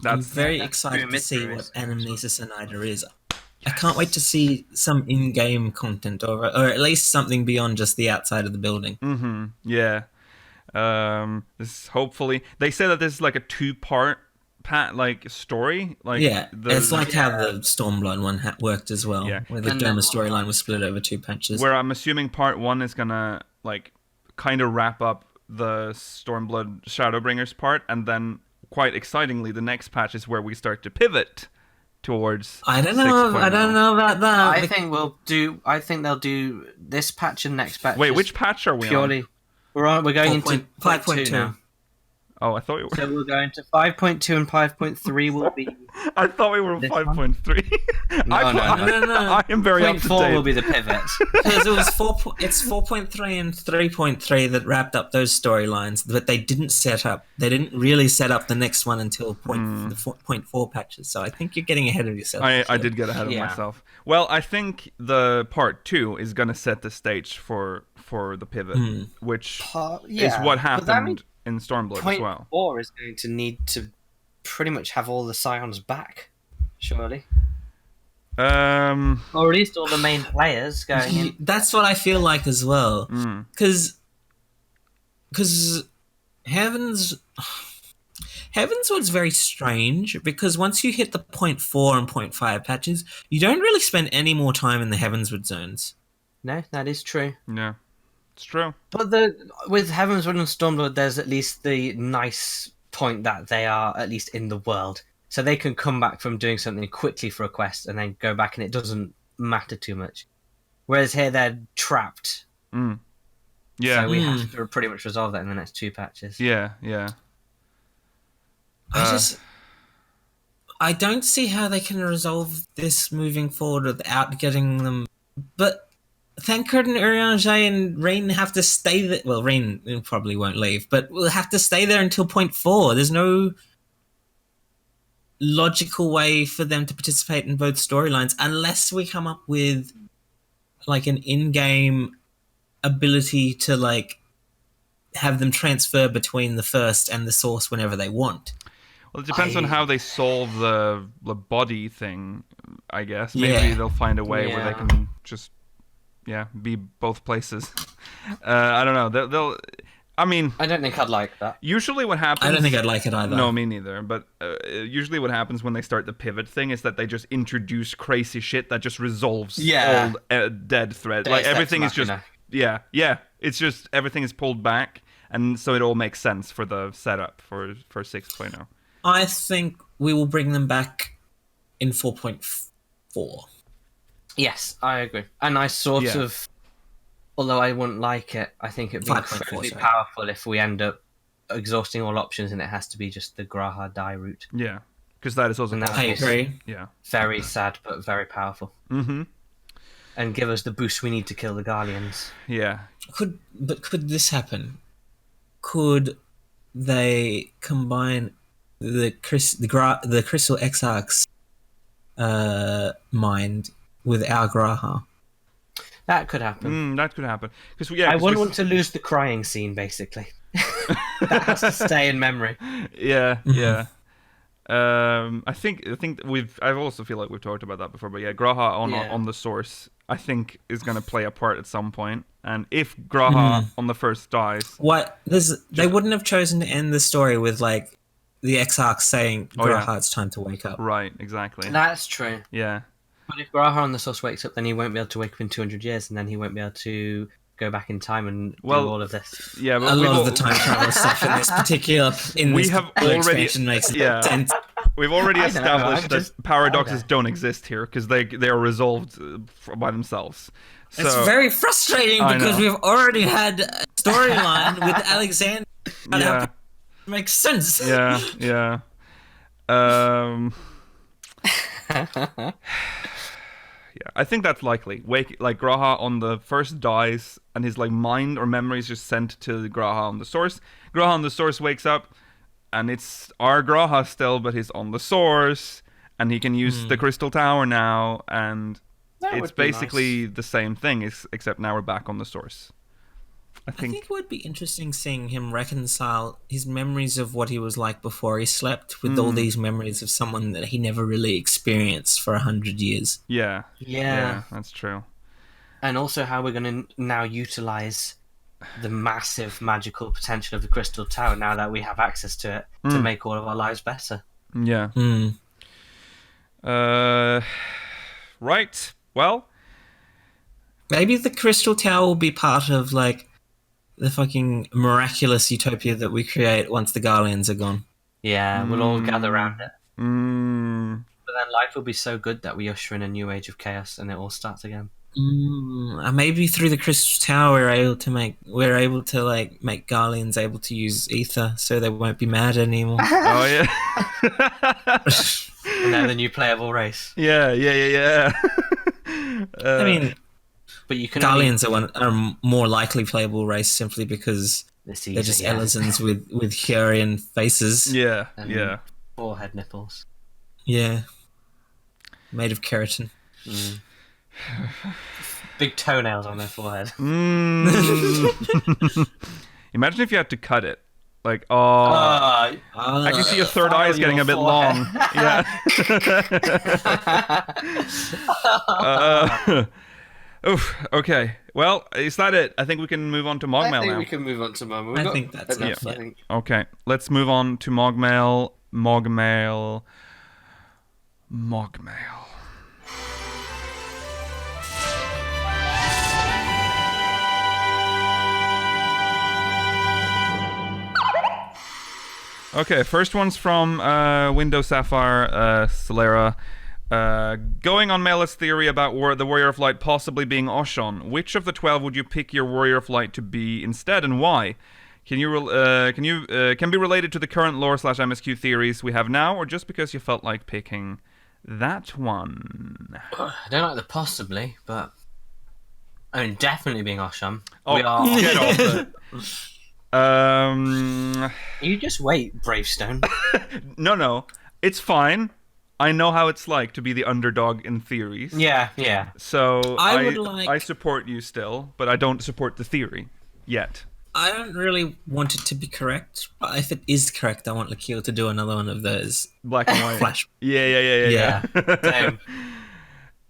that's very that's excited true, to see Mystery what is- Anamnesis Anyder is. I can't wait to see some in-game content, or at least something beyond just the outside of the building. Yeah. This hopefully they say that this is like a 2-part story. Like Yeah, the, it's like how the Stormblood one worked as well, Yeah. where the And Doma then- storyline was split over 2 patches. where I'm assuming part 1 is gonna like kind of wrap up the Stormblood Shadowbringers part, and then quite excitingly, the next patch is where we start to pivot towards. I don't know. I don't 6.0. know about that. I think they'll do this patch and next patch. Wait, just which patch are we purely? on? We're going into 5.2 now. Oh, I thought we were. So we're going to 5.2 and 5.3 will be. I thought we were on This 5.3. No. I am very up to 0.4 date. will be the pivot. Because it was it's 4.3 and 3.3 that wrapped up those storylines, but they didn't set up. They didn't really set up the next one until the 0.4 patches. So I think you're getting ahead of yourself. I did get ahead of Yeah. myself. Well, I think the part 2 is gonna set the stage for the pivot, which is what happened in Stormblood as well. 0.4 is going to need to pretty much have all the Scions back, surely. Or at least all the main players going in. That's what I feel like as well. Because Heavensward's very strange, because once you hit the 0.4 and 0.5 patches, you don't really spend any more time in the Heavensward zones. No, that is true. Yeah, it's true. But with Heavensward and Stormblood, there's at least the nice point that they are at least in the world. So they can come back from doing something quickly for a quest and then go back, and it doesn't matter too much. Whereas here they're trapped. Yeah, So we have to pretty much resolve that in the next 2 patches. yeah. I don't see how they can resolve this moving forward without getting them. But Thancred and Urianger and Rain have to stay there. Well, Rain probably won't leave, but we'll have to stay there until 0.4. There's no logical way for them to participate in both storylines unless we come up with like an in-game ability to like have them transfer between the first and the source whenever they want. Well, it depends on how they solve the body thing, I guess. Maybe they'll find a way where they can just be both places. I don't know. They'll. I mean, I don't think I'd like that. Usually what happens... I don't think I'd like it either. No, me neither. But usually what happens when they start the pivot thing is that they just introduce crazy shit that just resolves old dead threads. Like, everything is just... Yeah. It's just everything is pulled back, and so it all makes sense for the setup for 6.0. I think we will bring them back in 4.4. Yes, I agree. And I sort of... Although I wouldn't like it, I think it'd be 5.4, incredibly sorry. powerful if we end up exhausting all options and it has to be just the Graha die route. Yeah, because that is also... And that I was agree. Yeah. very sad, but very powerful. Mm-hmm. And give us the boost we need to kill the Guardians. Yeah. Could this happen? Could they combine the Crystal Exarch's mind with our Graha? That could happen. That could happen. Because I wouldn't want to lose the crying scene, basically. That has to stay in memory. Yeah, yeah. I think I also feel like we've talked about that before, but Graha on the source, I think, is going to play a part at some point. And if Graha on the first dies, they wouldn't have chosen to end the story with like the Exarch saying, "Graha, it's time to wake up." Right, exactly. That's true. Yeah. But if Graha on the source wakes up, then he won't be able to wake up in 200 years, and then he won't be able to go back in time and do all of this. Yeah, but a lot of the time travel stuff in this particular expansion makes sense. We've already established that paradoxes don't exist here because they are resolved by themselves. So, it's very frustrating because we've already had a storyline with Alexander. Yeah, makes sense. Yeah. Yeah, I think that's likely. Graha on the first dies, and his mind or memory is just sent to Graha on the source. Graha on the source wakes up, and it's our Graha still, but he's on the source, and he can use the Crystal Tower now, and it's basically the same thing, except now we're back on the source I think it would be interesting seeing him reconcile his memories of what he was like before he slept with all these memories of someone that he never really experienced for 100 years. Yeah. Yeah. That's true. And also how we're going to now utilize the massive magical potential of the Crystal Tower now that we have access to it to make all of our lives better. Yeah. Right. Well, maybe the Crystal Tower will be part of like the fucking miraculous utopia that we create once the Garleans are gone. Yeah, we'll all gather around it. But mm, then life will be so good that we usher in a new age of chaos and it all starts again. And maybe through the Crystal Tower we're able to make Garleans able to use ether so they won't be mad anymore. oh yeah. And they're the new playable race. Yeah. I mean, but you can Garleans are a more likely playable race simply because they're just Elizons with Hurian faces. Yeah. And Yeah. forehead nipples. Yeah. Made of keratin. Big toenails on their forehead. Imagine if you had to cut it. Like, I can see your third eye is getting a bit long. Yeah. Oof. Okay. Well, is that it? I think we can move on to MogMail now. I think we can move on to MogMail. I think that's enough. I think. Okay. Let's move on to MogMail. MogMail. Okay, first one's from Windows Sapphire Solera. Going on Mela's theory about the Warrior of Light possibly being Oshon, which of the 12 would you pick your Warrior of Light to be instead, and why? Can be related to the current lore/MSQ theories we have now, or just because you felt like picking that one? I don't like the possibly, but I mean definitely being Osham. Oh, we are. Get off it. You just wait, Bravestone. No, it's fine. I know how it's like to be the underdog in theories. Yeah. So I support you still, but I don't support the theory yet. I don't really want it to be correct, but if it is correct, I want Lakil to do another one of those Black and white. flash. Yeah. Same.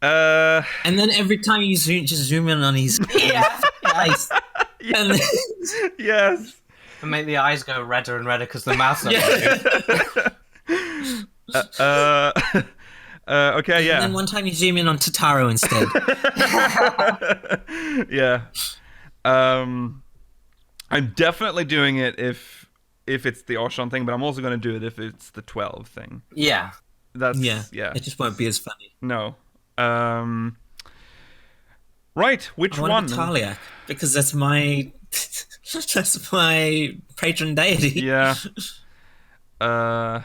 And then every time you zoom in on his face. And Yes. And make the eyes go redder and redder because the mouth's not moving. Okay, yeah. And then one time you zoom in on Totaro instead. Yeah. I'm definitely doing it if it's the Oshon thing, but I'm also going to do it if it's the 12 thing. Yeah. Yeah. It just won't be as funny. No. Right, which I one? want Taliak, because that's my patron deity. Yeah. I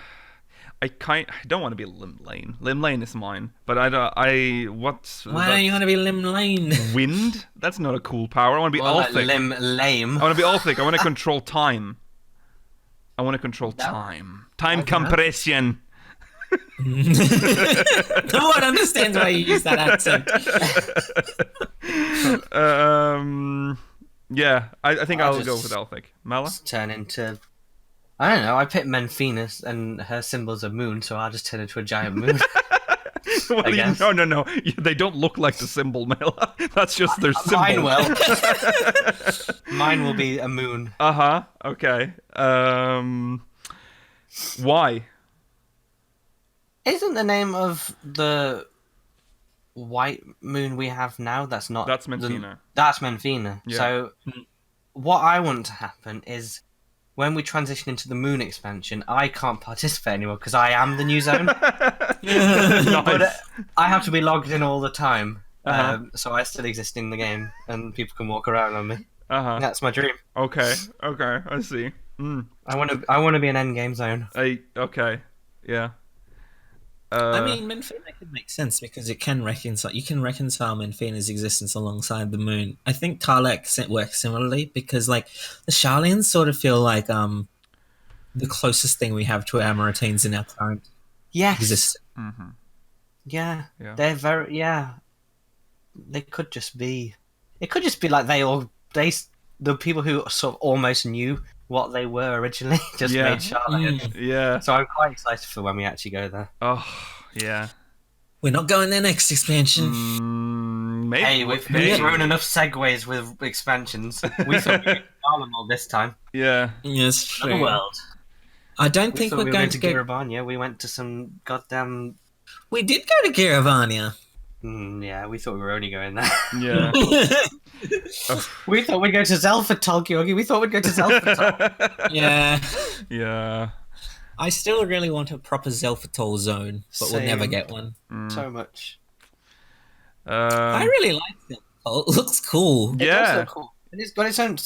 don't want to be Lim Lane. Lim Lane is mine, but Why don't you want to be Lim Lane? Wind? That's not a cool power. I want to be Ulthic. Like lame. I want to be Ulthic. I want to control time. Time compression. No one understands why you use that accent. Yeah, I think I'll go with Ulthic. Mala? Turn into... I don't know, I picked Menphenus and her symbol's a moon, so I'll just turn into a giant moon. Well, no. They don't look like the symbol, Mela. That's just their symbol. Mine will. Mine will be a moon. Uh-huh, okay. Why? Isn't the name of the white moon we have now, that's Menfina. That's Menfina. Yeah. So what I want to happen is when we transition into the moon expansion, I can't participate anymore because I am the new zone. Nice. But I have to be logged in all the time. So I still exist in the game and people can walk around on me. That's my dream. Okay, I see. I want to be an endgame zone. Okay, yeah. I mean, Menfina could make sense because you can reconcile Menfina's existence alongside the moon. I think Tarlek works similarly because, like, the Sharlians sort of feel like the closest thing we have to Amaurotines in our current existence. Mm-hmm. Yeah, they're very They could just be. It could just be like they the people who sort of almost knew what they were originally just Yeah. made Charlotte. Yeah. So I'm quite excited for when we actually go there. Oh, yeah. We're not going there next expansion. Maybe. Hey, we've been thrown enough segues with expansions. We thought we were Garlemald this time. Yeah. Yes, true. Another world. I don't We think thought we're we were going going to to go. Girabania. We went to some goddamn... We did go to Caravania. yeah, we thought we were only going there. Yeah. We thought we'd go to Zelfatol, Georgi. We thought we'd go to Zelfatol. Yeah. Yeah. I still really want a proper Zelfatol zone, but we'll never Same. get one. So much. I really like Zelfatol. It looks cool. It does Yeah. look cool. And it's got its own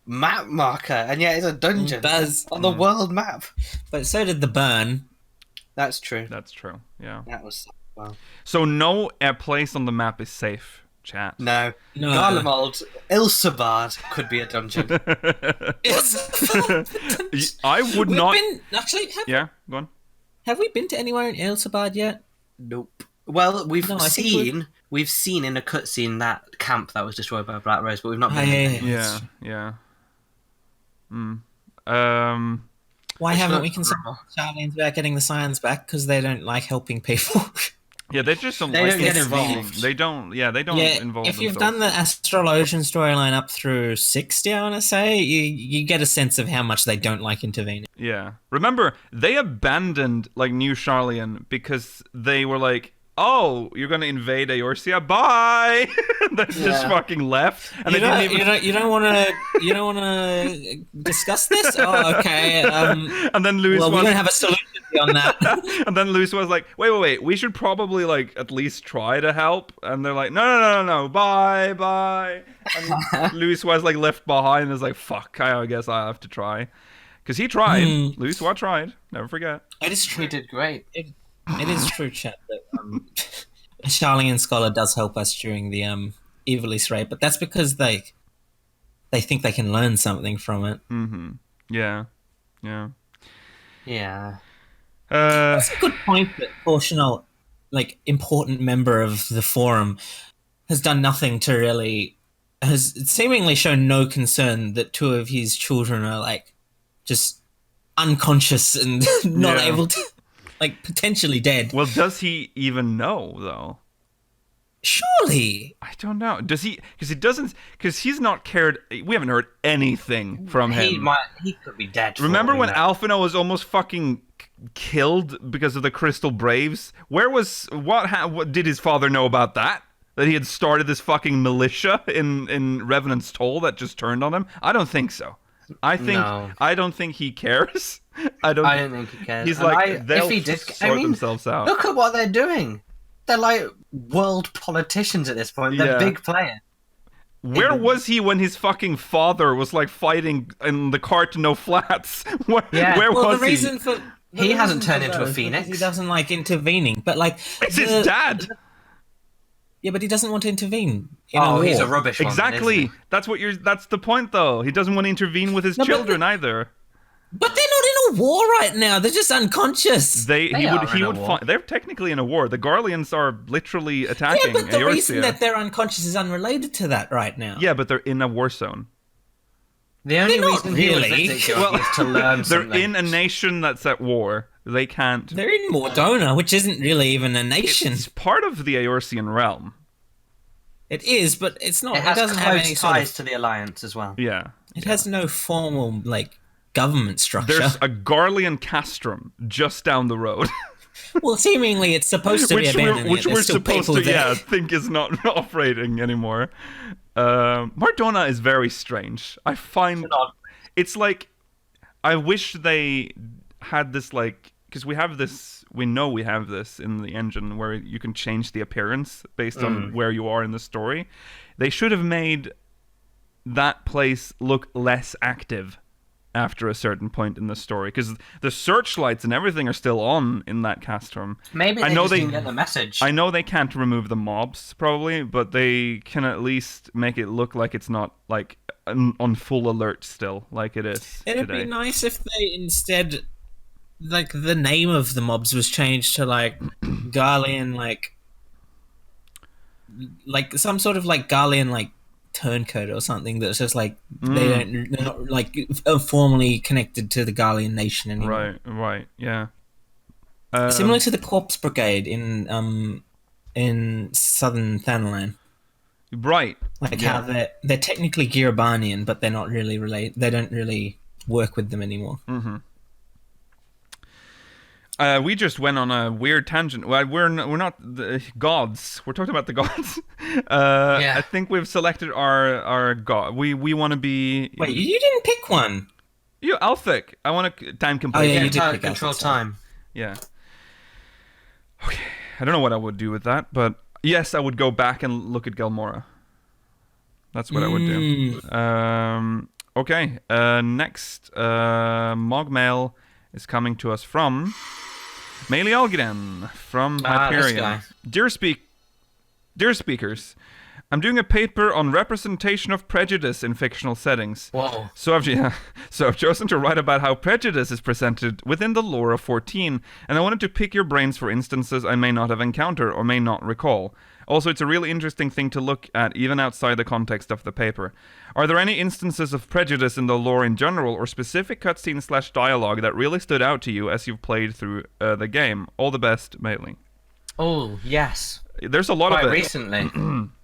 map marker, and yet it's a dungeon It does. on the world map. But so did the burn. That's true. That's true. Yeah. That was well. So no place on the map is safe, chat. No, No. Garlemald, Ilsabard could be a dungeon. I would not. Actually, Yeah, go on. have we been to anywhere in Elsabad yet? Nope. Well, we've No, I think seen in a cutscene that camp that was destroyed by a Black Rose, but we've not been. Yeah. Yeah. Yeah. Why It's haven't not we considered normal. Charlene's about getting the science back? Because they don't like helping people. Yeah, they just don't They like don't get intervening. involved. They don't. Yeah, they don't yeah, involve if you've themselves. done the Astrologian storyline up through 60, I want to say, you get a sense of how much they don't like intervening. Yeah. Remember, they abandoned like New Charlian because they were like, "Oh, you're gonna invade Eorzea? Bye!" They just fucking left, and You they don't, didn't even. you don't want to discuss this? Oh, okay. And then Lewis Well, we was. don't have a solution beyond that. And then Lewis was like, "Wait! We should probably like at least try to help." And they're like, "No! Bye!" And Lewis was like left behind. And is like, "Fuck! I guess I have to try," because he tried. Lewis was tried. Never forget. It is We true. did great. It is true, chat, that a Charlean scholar does help us during the Evilise raid, but that's because they think they can learn something from it. Yeah. Yeah. It's a good point that Portional, like important member of the forum, has done nothing to really, has seemingly shown no concern that two of his children are like just unconscious and not Yeah. able to, like potentially dead. Well, does he even know though? Surely. I don't know. Does he? Because he doesn't. Because he's not cared. We haven't heard anything from him. He could be dead. for Remember all we when know. Alphino was almost fucking killed because of the Crystal Braves? Where was what did his father know about that? That he had started this fucking militia in Revenant's Toll that just turned on him? I don't think so. I don't think he cares. I don't think he cares. He's And like they'll if he did, sort themselves out. Look at what they're doing. They're like world politicians at this point. They're Yeah. big players. Where was he when his fucking father was like fighting in the cart to no flats? Where Yeah. Well, was the reason for the He hasn't reason turned for into a those is phoenix. because he doesn't like intervening, but like It's his dad. Yeah, but he doesn't want to intervene. In Oh, a he's war. a rubbish one. Exactly. Isn't That's the point though. He doesn't want to intervene with his No, but children either. But they're not in a war right now. They're just unconscious. They are He in a would war. fight. They're technically in a war. The Garleans are literally attacking Yeah, but the reason Eorzea. that they're unconscious is unrelated to that right now. Yeah, but they're in a war zone. The only They're not reason he would really. visit Georgie is to learn They're something. in a nation that's at war. They can't. They're in Mordona, which isn't really even a nation. It's part of the Eorzean realm. It is, but it's not. It It, has doesn't close have any sort ties of. to the Alliance as well. Yeah. It has no formal like government structure. There's a Garlean castrum just down the road. Well, seemingly it's supposed to be abandoned. which yet we're there's still supposed people to there. think is not operating anymore. Mardona is very strange. I find it's like I wish they had this like because we have this in the engine where you can change the appearance based on where you are in the story. They should have made that place look less active after a certain point in the story because the searchlights and everything are still on in that castrum. Maybe they just didn't get the message. I know they can't remove the mobs probably, but they can at least make it look like it's not like on full alert still like it is It'd today. be nice if they instead, like, the name of the mobs was changed to like Garlean, like some sort of like Garlean like turncoat or something that's just like they're not like formally connected to the Garlean nation anymore. Right, yeah. Similar to the Corpse Brigade in Southern Thanalan. Right. Like how they're technically Girabanian, but they're not really they don't really work with them anymore. Mm-hmm. We just went on a weird tangent. Well, we're not the gods. We're talking about the gods. I think we've selected our god. We want to be. Wait, you didn't pick one. You Alphic. I want to time complete. Oh yeah, you did pick control time. Yeah. Okay. I don't know what I would do with that, but yes, I would go back and look at Gelmora. That's what I would do. Okay. Next, MogMail is coming to us from Maili Algren from Hyperion. Dear speakers, I'm doing a paper on representation of prejudice in fictional settings. Whoa. So I've chosen to write about how prejudice is presented within the lore of 14, and I wanted to pick your brains for instances I may not have encountered or may not recall. Also, it's a really interesting thing to look at even outside the context of the paper. Are there any instances of prejudice in the lore in general, or specific cutscene/dialogue that really stood out to you as you've played through the game? All the best, Maili. Oh, yes. There's a lot of it. Quite recently.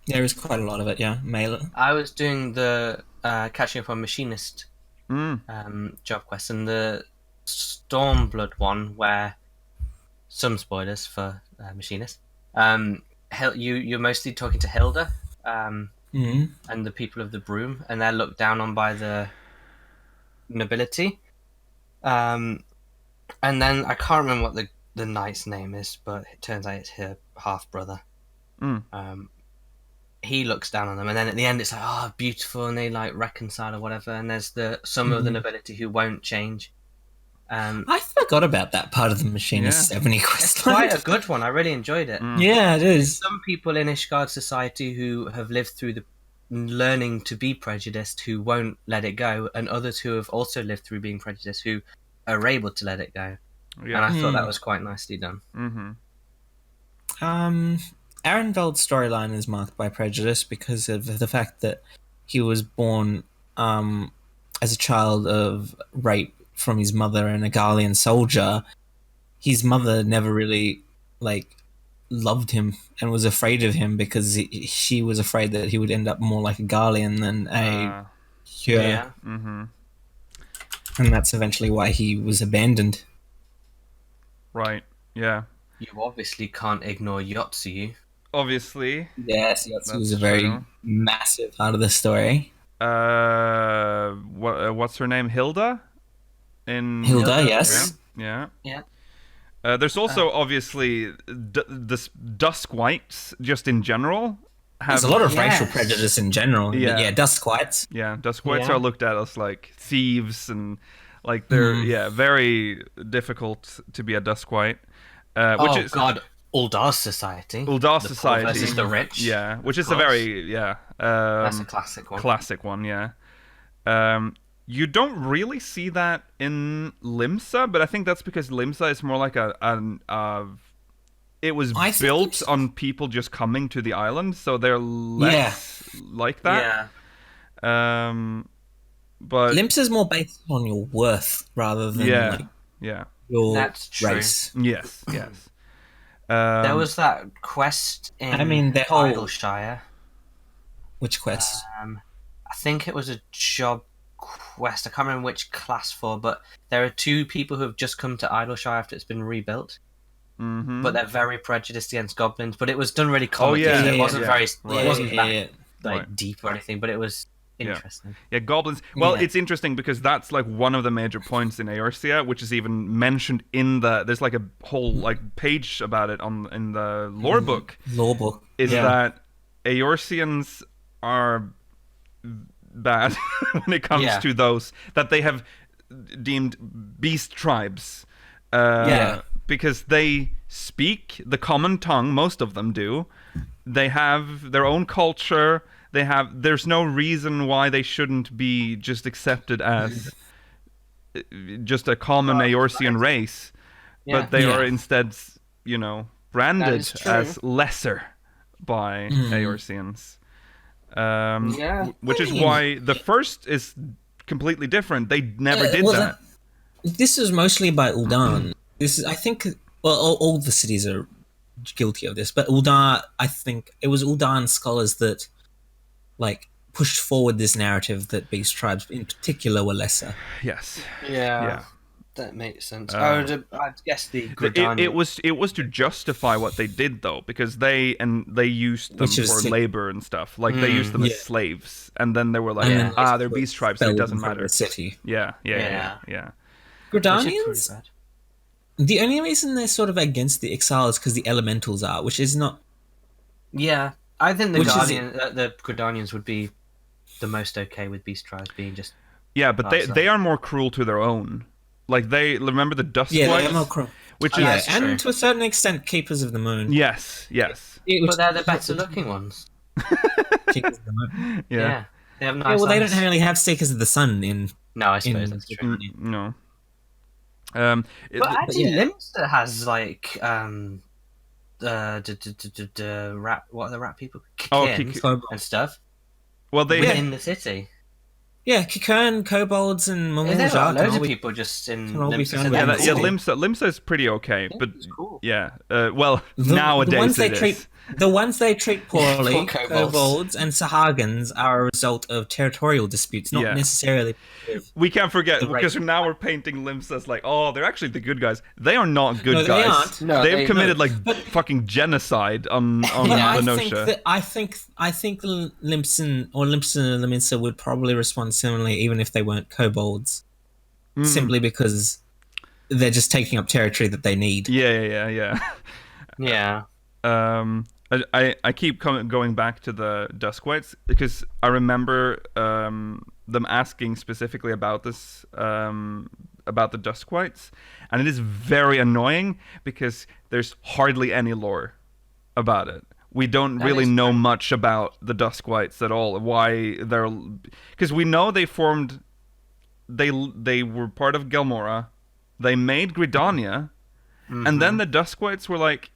There is quite a lot of it, yeah. Mail. I was doing the catching up on Machinist job quest, and the Stormblood one, where some spoilers for Machinist. You're mostly talking to Hilda and the people of the Broom, and they're looked down on by the nobility. And then I can't remember what the knight's name is, but it turns out it's her half brother. He looks down on them, and then at the end it's like, oh, beautiful, and they like reconcile or whatever. And there's some of the nobility who won't change. I forgot about that part of the Machinist 70 quest. Quite a good one. I really enjoyed it. Yeah, it is. Some people in Ishgard society who have lived through the learning to be prejudiced who won't let it go, and others who have also lived through being prejudiced who are able to let it go. Yeah. And I thought that was quite nicely done. Arenveld's storyline is marked by prejudice because of the fact that he was born as a child of rape from his mother and a Garlean soldier. His mother never really loved him and was afraid of him because she was afraid that he would end up more like a Garlean than a Hyur. And that's eventually why he was abandoned. Right, yeah. You obviously can't ignore Yotsuyu. Obviously. Yes, Yotsuyu was a very massive part of the story. What's her name? Hilda? Hilda, yes. Yeah. There's also obviously the Dusk Whites, just in general. There's a lot of racial prejudice in general. Yeah, Dusk Whites. Yeah, Dusk Whites are looked at as like thieves and like they're very difficult to be a Dusk White. Which is Uldar's Society. Uldar's Society versus the rich. Yeah, which is a very that's a classic one. Classic one, yeah. You don't really see that in Limsa, but I think that's because Limsa is more like it was built on people just coming to the island, so they're less like that. Yeah. But Limsa's more based on your worth rather than your race. Yes. There was that quest in Idleshire. Which quest? I think it was a job quest. I can't remember which class for, but there are two people who have just come to Idleshire after it's been rebuilt. But they're very prejudiced against goblins. But it was done really comically. It wasn't that deep or anything, but it was interesting. Yeah, goblins. Well, it's interesting because that's like one of the major points in Eorzea, which is even mentioned in there's like a whole like page about it in the lore book. Is that Eorzeans are bad when it comes to those that they have deemed beast tribes. Because they speak the common tongue, most of them do. They have their own culture. There's no reason why they shouldn't be just accepted as just a common Eorzean race. But they are instead, branded as lesser by Eorzeans. Which is why the first is completely different. They never did that. This is mostly by Ul'dan. This is, I think, well, all the cities are guilty of this, but Ul'dan, I think it was Ul'dan scholars that like pushed forward this narrative that beast tribes in particular were lesser. Yes. Yeah. That makes sense. I guess the Gridanian... it was to justify what they did though, because they used them for labor and stuff. Like they used them as slaves, and then they were like, they're beast tribes, so it doesn't matter. The city. Yeah. Gridanians. The only reason they're sort of against the exile is because the elementals are, which is not. Yeah, I think the Gridanians would be the most okay with beast tribes being just. Yeah, but they are more cruel to their own. Like they remember the dust they flies, are more cruel. which is and to a certain extent, keepers of the moon. Yes. But they're the better looking ones. Keepers of the moon. Yeah. They have nice they don't really have seekers of the sun in. No, I suppose that's true. No. But actually, Limster has like rat. What are the rat people? And stuff. Well, they within the city. Yeah, Kikern, kobolds, and There's loads of people just in Limster. Limster is pretty okay, but cool. Nowadays the ones they treat poorly, kobolds and Sahagins, are a result of territorial disputes, not necessarily. We can't forget, because now we're painting Limster as like, they're actually the good guys. They are not good guys. They aren't. No, they've committed fucking genocide on Lenosha. I think Limson or Leminster would probably respond similarly, even if they weren't kobolds, simply because they're just taking up territory that they need. Yeah. I keep going back to the Duskwights because I remember them asking specifically about this, about the Duskwights, and it is very annoying because there's hardly any lore about it. We don't really know much about the Duskwights at all. Why they're... Because we know they formed... They were part of Gelmora. They made Gridania. And then the Duskwights were like,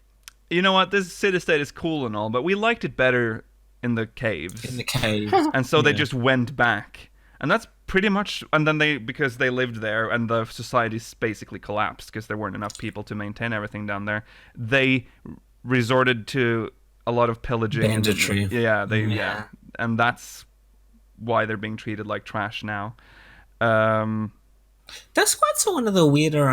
you know what? This city-state is cool and all, but we liked it better in the caves. And so they just went back. And that's pretty much... And then because they lived there and the societies basically collapsed because there weren't enough people to maintain everything down there, they resorted to a lot of pillaging. Banditry. And that's why they're being treated like trash now. Duskwights are one of the weirder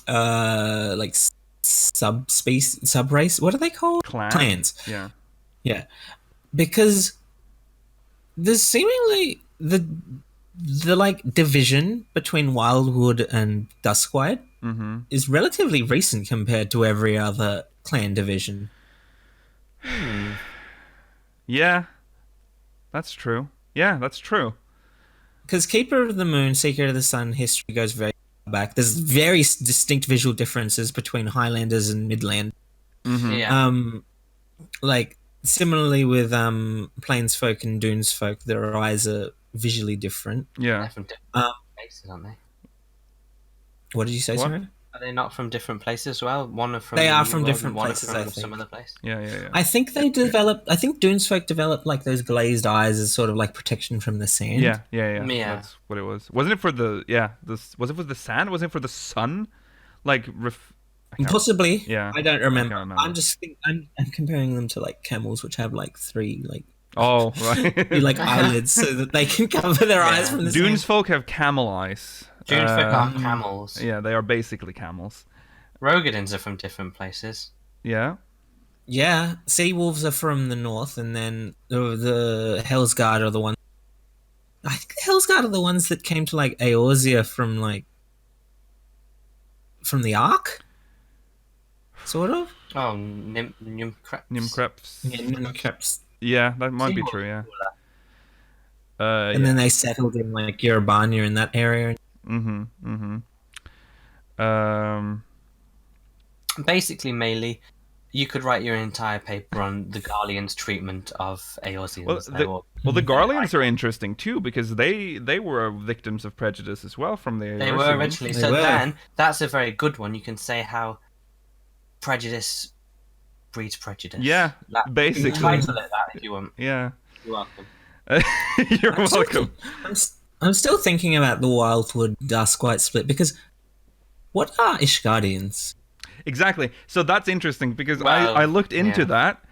like sub-race. What are they called? Clans. Yeah. Because there's seemingly the like division between Wildwood and Duskwight is relatively recent compared to every other clan division. Yeah, that's true. Because Keeper of the Moon, Seeker of the Sun history goes very far back. There's very distinct visual differences between Highlanders and Midland. Like similarly with Plainsfolk and Dunesfolk, their eyes are visually different. Yeah. They're from different places, aren't they? What did you say, sorry? Are they not from different places as well? They are from different places, I think. Some other place. Yeah. I think they developed... I think Dunesfolk developed like those glazed eyes as sort of like protection from the sand. Yeah. That's what it was. Wasn't it for the... Yeah. Was it for the sand? Was it for the sun? Like... Possibly. Yeah. I don't remember. I'm comparing them to like camels, which have like 3 like... Oh, right. like eyelids so that they can cover their eyes from the sand. Dunesfolk have camel eyes. Dunesfolk are camels. Yeah, they are basically camels. Rogadins are from different places. Yeah. Yeah, sea wolves are from the north, and then the Hellsguard are the ones. I think the Hellsguard are the ones that came to like Eorzea from the Ark, sort of. Oh, Nimcreps. Nimcreps. Yeah, that might be true. Yeah. And then they settled in like Yerbania in that area. Basically, Melee, you could write your entire paper on the Garleans' treatment of Eorzeans. Well, the Garleans are interesting too because they were victims of prejudice as well from the Eorzeans. They were originally. Then that's a very good one. You can say how prejudice breeds prejudice. Yeah, basically. Title it that if you want. Yeah. You're welcome. You're welcome. I'm still thinking about the Wildwood Dusk-White split, because what are Ishgardians? Exactly. So that's interesting, because Well, I looked into yeah. that,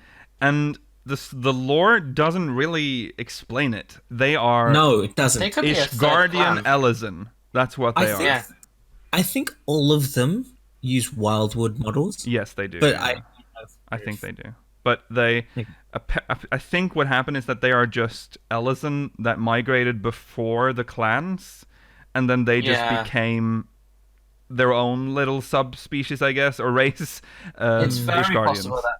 and the lore doesn't really explain it. They are No, it doesn't. They could be a third Ishgardian clan. Elezen. That's what they are. Yeah. I think all of them use Wildwood models. Yes, they do. But yeah. I think they do. But they, I think what happened is that they are just Elezen that migrated before the clans, and then they just Yeah. became their own little subspecies, I guess, or race. It's very Ishgardians. possible that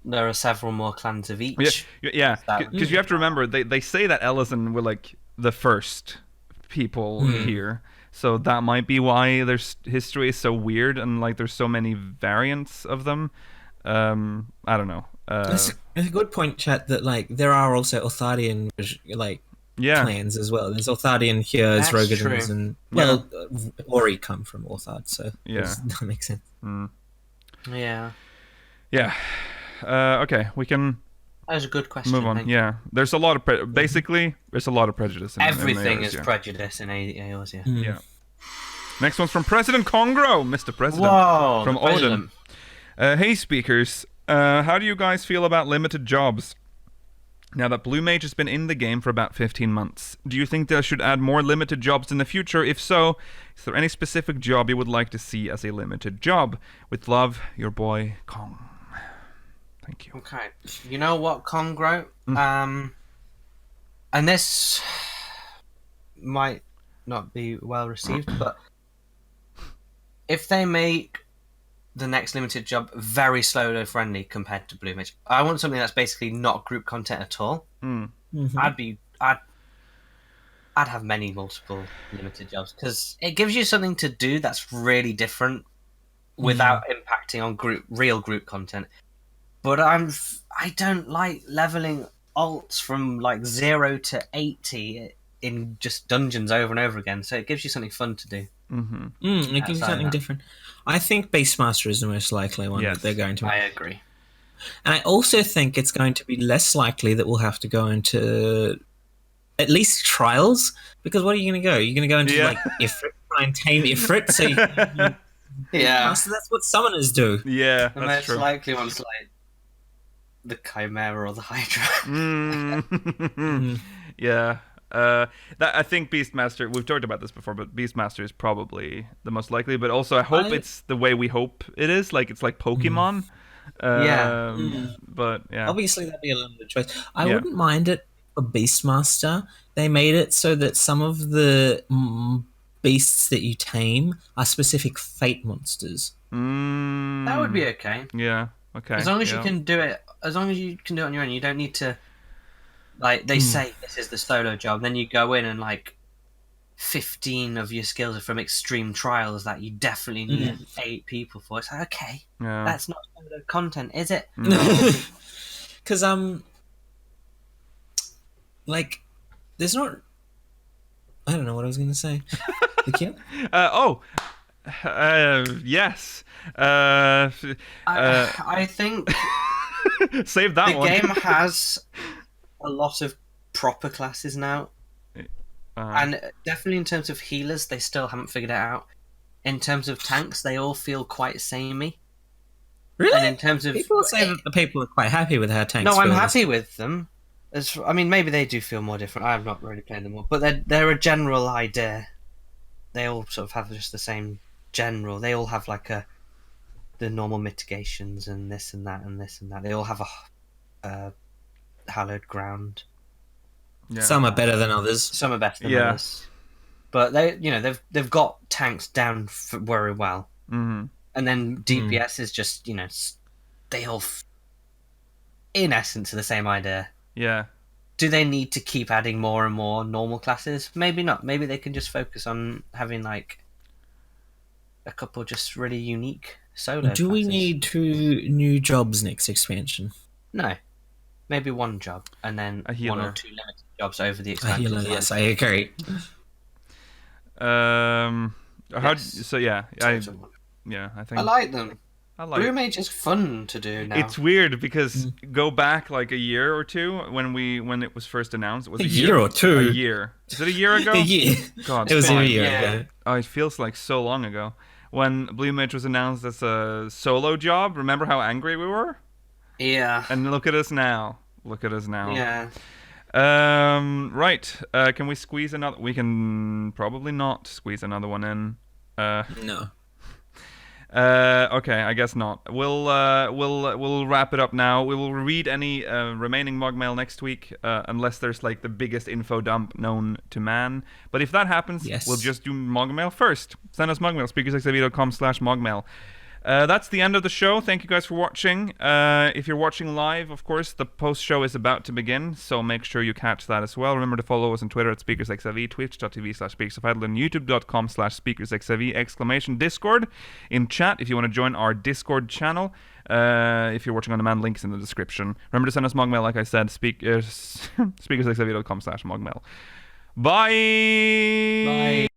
there are several more clans of each. Yeah, because you have to remember, they say that Elezen were like the first people here. So that might be why their history is so weird, and like there's so many variants of them. I don't know. That's a good point, chat. That like there are also Orthardian clans as well. There's Orthardian Hyrs, That's Rogadins, true. and Ori come from Orthard, so Yeah. that makes sense. Yeah. Yeah. Okay, we can That was a good question. move on. thank you. Yeah, there's a lot of basically there's a lot of prejudice in Everything Aeors, is yeah. prejudice in AOS, yeah. Yeah. Next one's from President Congro, Mr. President. Whoa, From the Odin. president. Hey, speakers. How do you guys feel about limited jobs? Now that Blue Mage has been in the game for about 15 months, do you think they should add more limited jobs in the future? If so, is there any specific job you would like to see as a limited job? With love, your boy, Kong. Thank you. Okay. You know what, Congro? And this might not be well received, but if they make the next limited job very solo friendly compared to Blue Mage, I want something that's basically not group content at all. I'd have many multiple limited jobs, because it gives you something to do that's really different without impacting on real group content. But I don't like leveling alts from like 0 to 80 in just dungeons over and over again. So it gives you something fun to do. It gives you something different. I think Beastmaster is the most likely one that they're going to make. I agree. And I also think it's going to be less likely that we'll have to go into at least trials, because what are you going to go? You're going to go into like Ifrit, try and tame Ifrit, so Yeah. so that's what summoners do. Yeah, The that's most true. likely one's like the Chimera or the Hydra. Yeah. That I think Beastmaster. We've talked about this before, but Beastmaster is probably the most likely. But also, I hope it's the way we hope it is. Like it's like Pokemon. But yeah. Obviously, that'd be a limited choice. I wouldn't mind it for Beastmaster. They made it so that some of the beasts that you tame are specific fate monsters. That would be okay. Yeah. Okay. As long as you can do it. As long as you can do it on your own, you don't need to. Like they say, this is the solo job. Then you go in and like 15 of your skills are from extreme trials that you definitely need 8 people for. It's like, okay, that's not solo content, is it? Because like, there's not. I don't know what I was going to say. The kid? Yes. I think Save that the one. game has a lot of proper classes now. And definitely in terms of healers, they still haven't figured it out. In terms of tanks, they all feel quite samey. Really? And in terms of People say that the people are quite happy with how tanks no, I'm feel. happy with them. I mean, maybe they do feel more different. I've not really played them all, but they're a general idea. They all sort of have just the same general. They all have like the normal mitigations and this and that and this and that. They all have a hallowed ground. Yeah. Some are better than others. Some are better than others, but they've got tanks down very well. And then DPS is just they all in essence are the same idea. Yeah. Do they need to keep adding more and more normal classes? Maybe not. Maybe they can just focus on having like a couple just really unique solo. Do we classes. need 2 new jobs next expansion? No. Maybe 1 job and then A 1 healer. or 2 limited jobs over the A expansion. healer, yes, I agree. How? Yes. So yeah, I think I like them. I like Blue Mage is fun to do now. It's weird because go back like a year or two when it was first announced. It was a year or two. A year. Is it a year ago? A year. God, it was fine. a year ago. Oh, it feels like so long ago. When Blue Mage was announced as a solo job, remember how angry we were? Yeah. And look at us now. Look at us now. Yeah. Right. Can we squeeze another? We can probably not squeeze another one in. No. Okay, I guess not. We'll wrap it up now. We will read any remaining MogMail next week, unless there's like the biggest info dump known to man. But if that happens, we'll just do MogMail first. Send us MogMail, speakersxiv.com/MogMail. That's the end of the show. Thank you guys for watching. If you're watching live, of course, the post-show is about to begin, so make sure you catch that as well. Remember to follow us on Twitter at SpeakersXIV, twitch.tv/SpeakersOfIdle, and youtube.com/SpeakersXIV, Discord in chat if you want to join our Discord channel. If you're watching on demand, links in the description. Remember to send us MogMail, like I said, speakersxiv.com/MogMail. Bye! Bye.